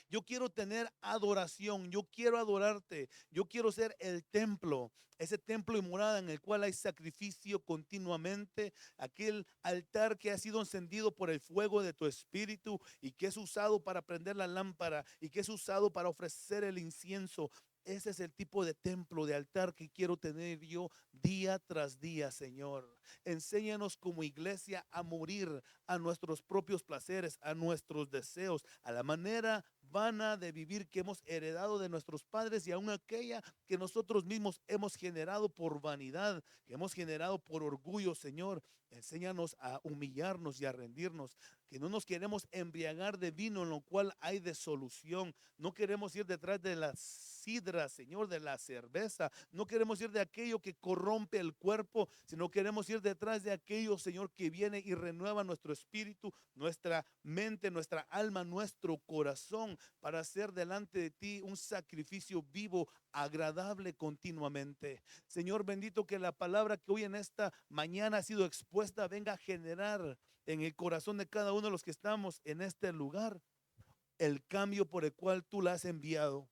S1: Yo quiero tener adoración, yo quiero adorarte, yo quiero ser el templo, ese templo y morada en el cual hay sacrificio continuamente, aquel altar que ha sido encendido por el fuego de tu espíritu y que es usado para prender la lámpara y que es usado para ofrecer el incienso. Ese es el tipo de templo, de altar que quiero tener yo día tras día, Señor. Enséñanos como iglesia a morir a nuestros propios placeres, a nuestros deseos, a la manera vana de vivir que hemos heredado de nuestros padres y aún aquella que nosotros mismos hemos generado por vanidad, que hemos generado por orgullo, Señor. Enséñanos a humillarnos y a rendirnos, que no nos queremos embriagar de vino en lo cual hay desolución. No queremos ir detrás de la sidra, Señor, de la cerveza. No queremos ir de aquello que corrompe el cuerpo, sino queremos ir detrás de aquello, Señor, que viene y renueva nuestro espíritu, nuestra mente, nuestra alma, nuestro corazón, para hacer delante de ti un sacrificio vivo, agradable continuamente. Señor bendito, que la palabra que hoy en esta mañana ha sido expuesta venga a generar en el corazón de cada uno de los que estamos en este lugar el cambio por el cual tú la has enviado,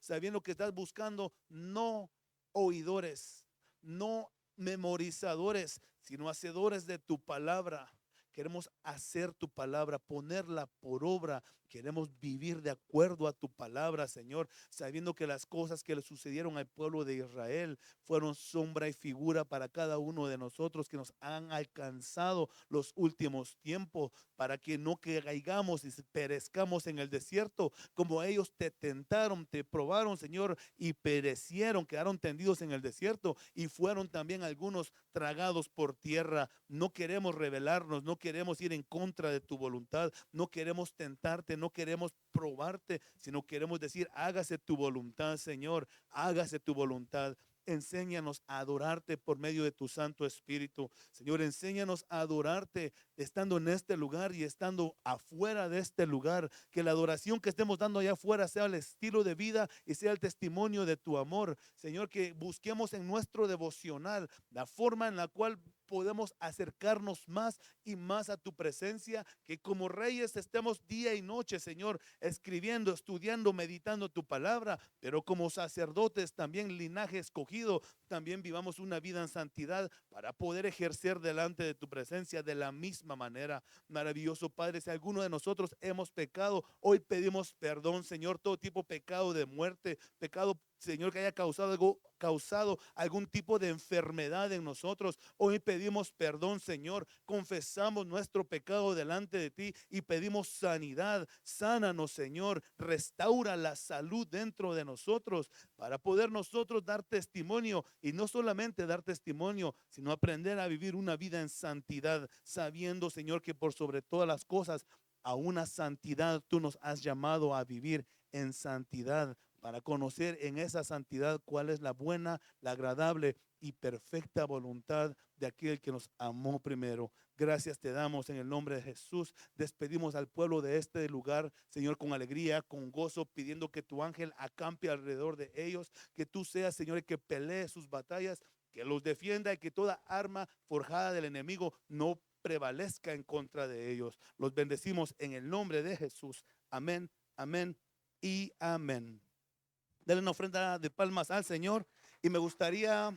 S1: sabiendo que estás buscando no oidores, no memorizadores, sino hacedores de tu palabra. Queremos hacer tu palabra, ponerla por obra. Queremos vivir de acuerdo a tu palabra, Señor, sabiendo que las cosas que le sucedieron al pueblo de Israel fueron sombra y figura para cada uno de nosotros, que nos han alcanzado los últimos tiempos, para que no caigamos y perezcamos en el desierto, como ellos te tentaron, te probaron, Señor, y perecieron, quedaron tendidos en el desierto y fueron también algunos tragados por tierra. No queremos rebelarnos, no queremos ir en contra de tu voluntad, no queremos tentarte, no queremos probarte, sino queremos decir, hágase tu voluntad, Señor, hágase tu voluntad. Enséñanos a adorarte por medio de tu Santo Espíritu. Señor, enséñanos a adorarte estando en este lugar y estando afuera de este lugar. Que la adoración que estemos dando allá afuera sea el estilo de vida y sea el testimonio de tu amor. Señor, que busquemos en nuestro devocional la forma en la cual podemos acercarnos más y más a tu presencia, que como reyes estemos día y noche, Señor, escribiendo, estudiando, meditando tu palabra, pero como sacerdotes, también linaje escogido, también vivamos una vida en santidad para poder ejercer delante de tu presencia de la misma manera. Maravilloso Padre, si alguno de nosotros hemos pecado, hoy pedimos perdón, Señor, todo tipo de pecado de muerte, pecado, Señor, que haya causado algún tipo de enfermedad en nosotros. Hoy pedimos perdón, Señor. Confesamos nuestro pecado delante de ti y pedimos sanidad. Sánanos, Señor. Restaura la salud dentro de nosotros para poder nosotros dar testimonio, y no solamente dar testimonio, sino aprender a vivir una vida en santidad, sabiendo, Señor, que por sobre todas las cosas, a una santidad tú nos has llamado a vivir en santidad, para conocer en esa santidad cuál es la buena, la agradable y perfecta voluntad de aquel que nos amó primero. Gracias te damos en el nombre de Jesús. Despedimos al pueblo de este lugar, Señor, con alegría, con gozo, pidiendo que tu ángel acampe alrededor de ellos, que tú seas, Señor, el que pelee sus batallas, que los defienda y que toda arma forjada del enemigo no prevalezca en contra de ellos. Los bendecimos en el nombre de Jesús. Amén, amén y amén. Denle una ofrenda de palmas al Señor, y me gustaría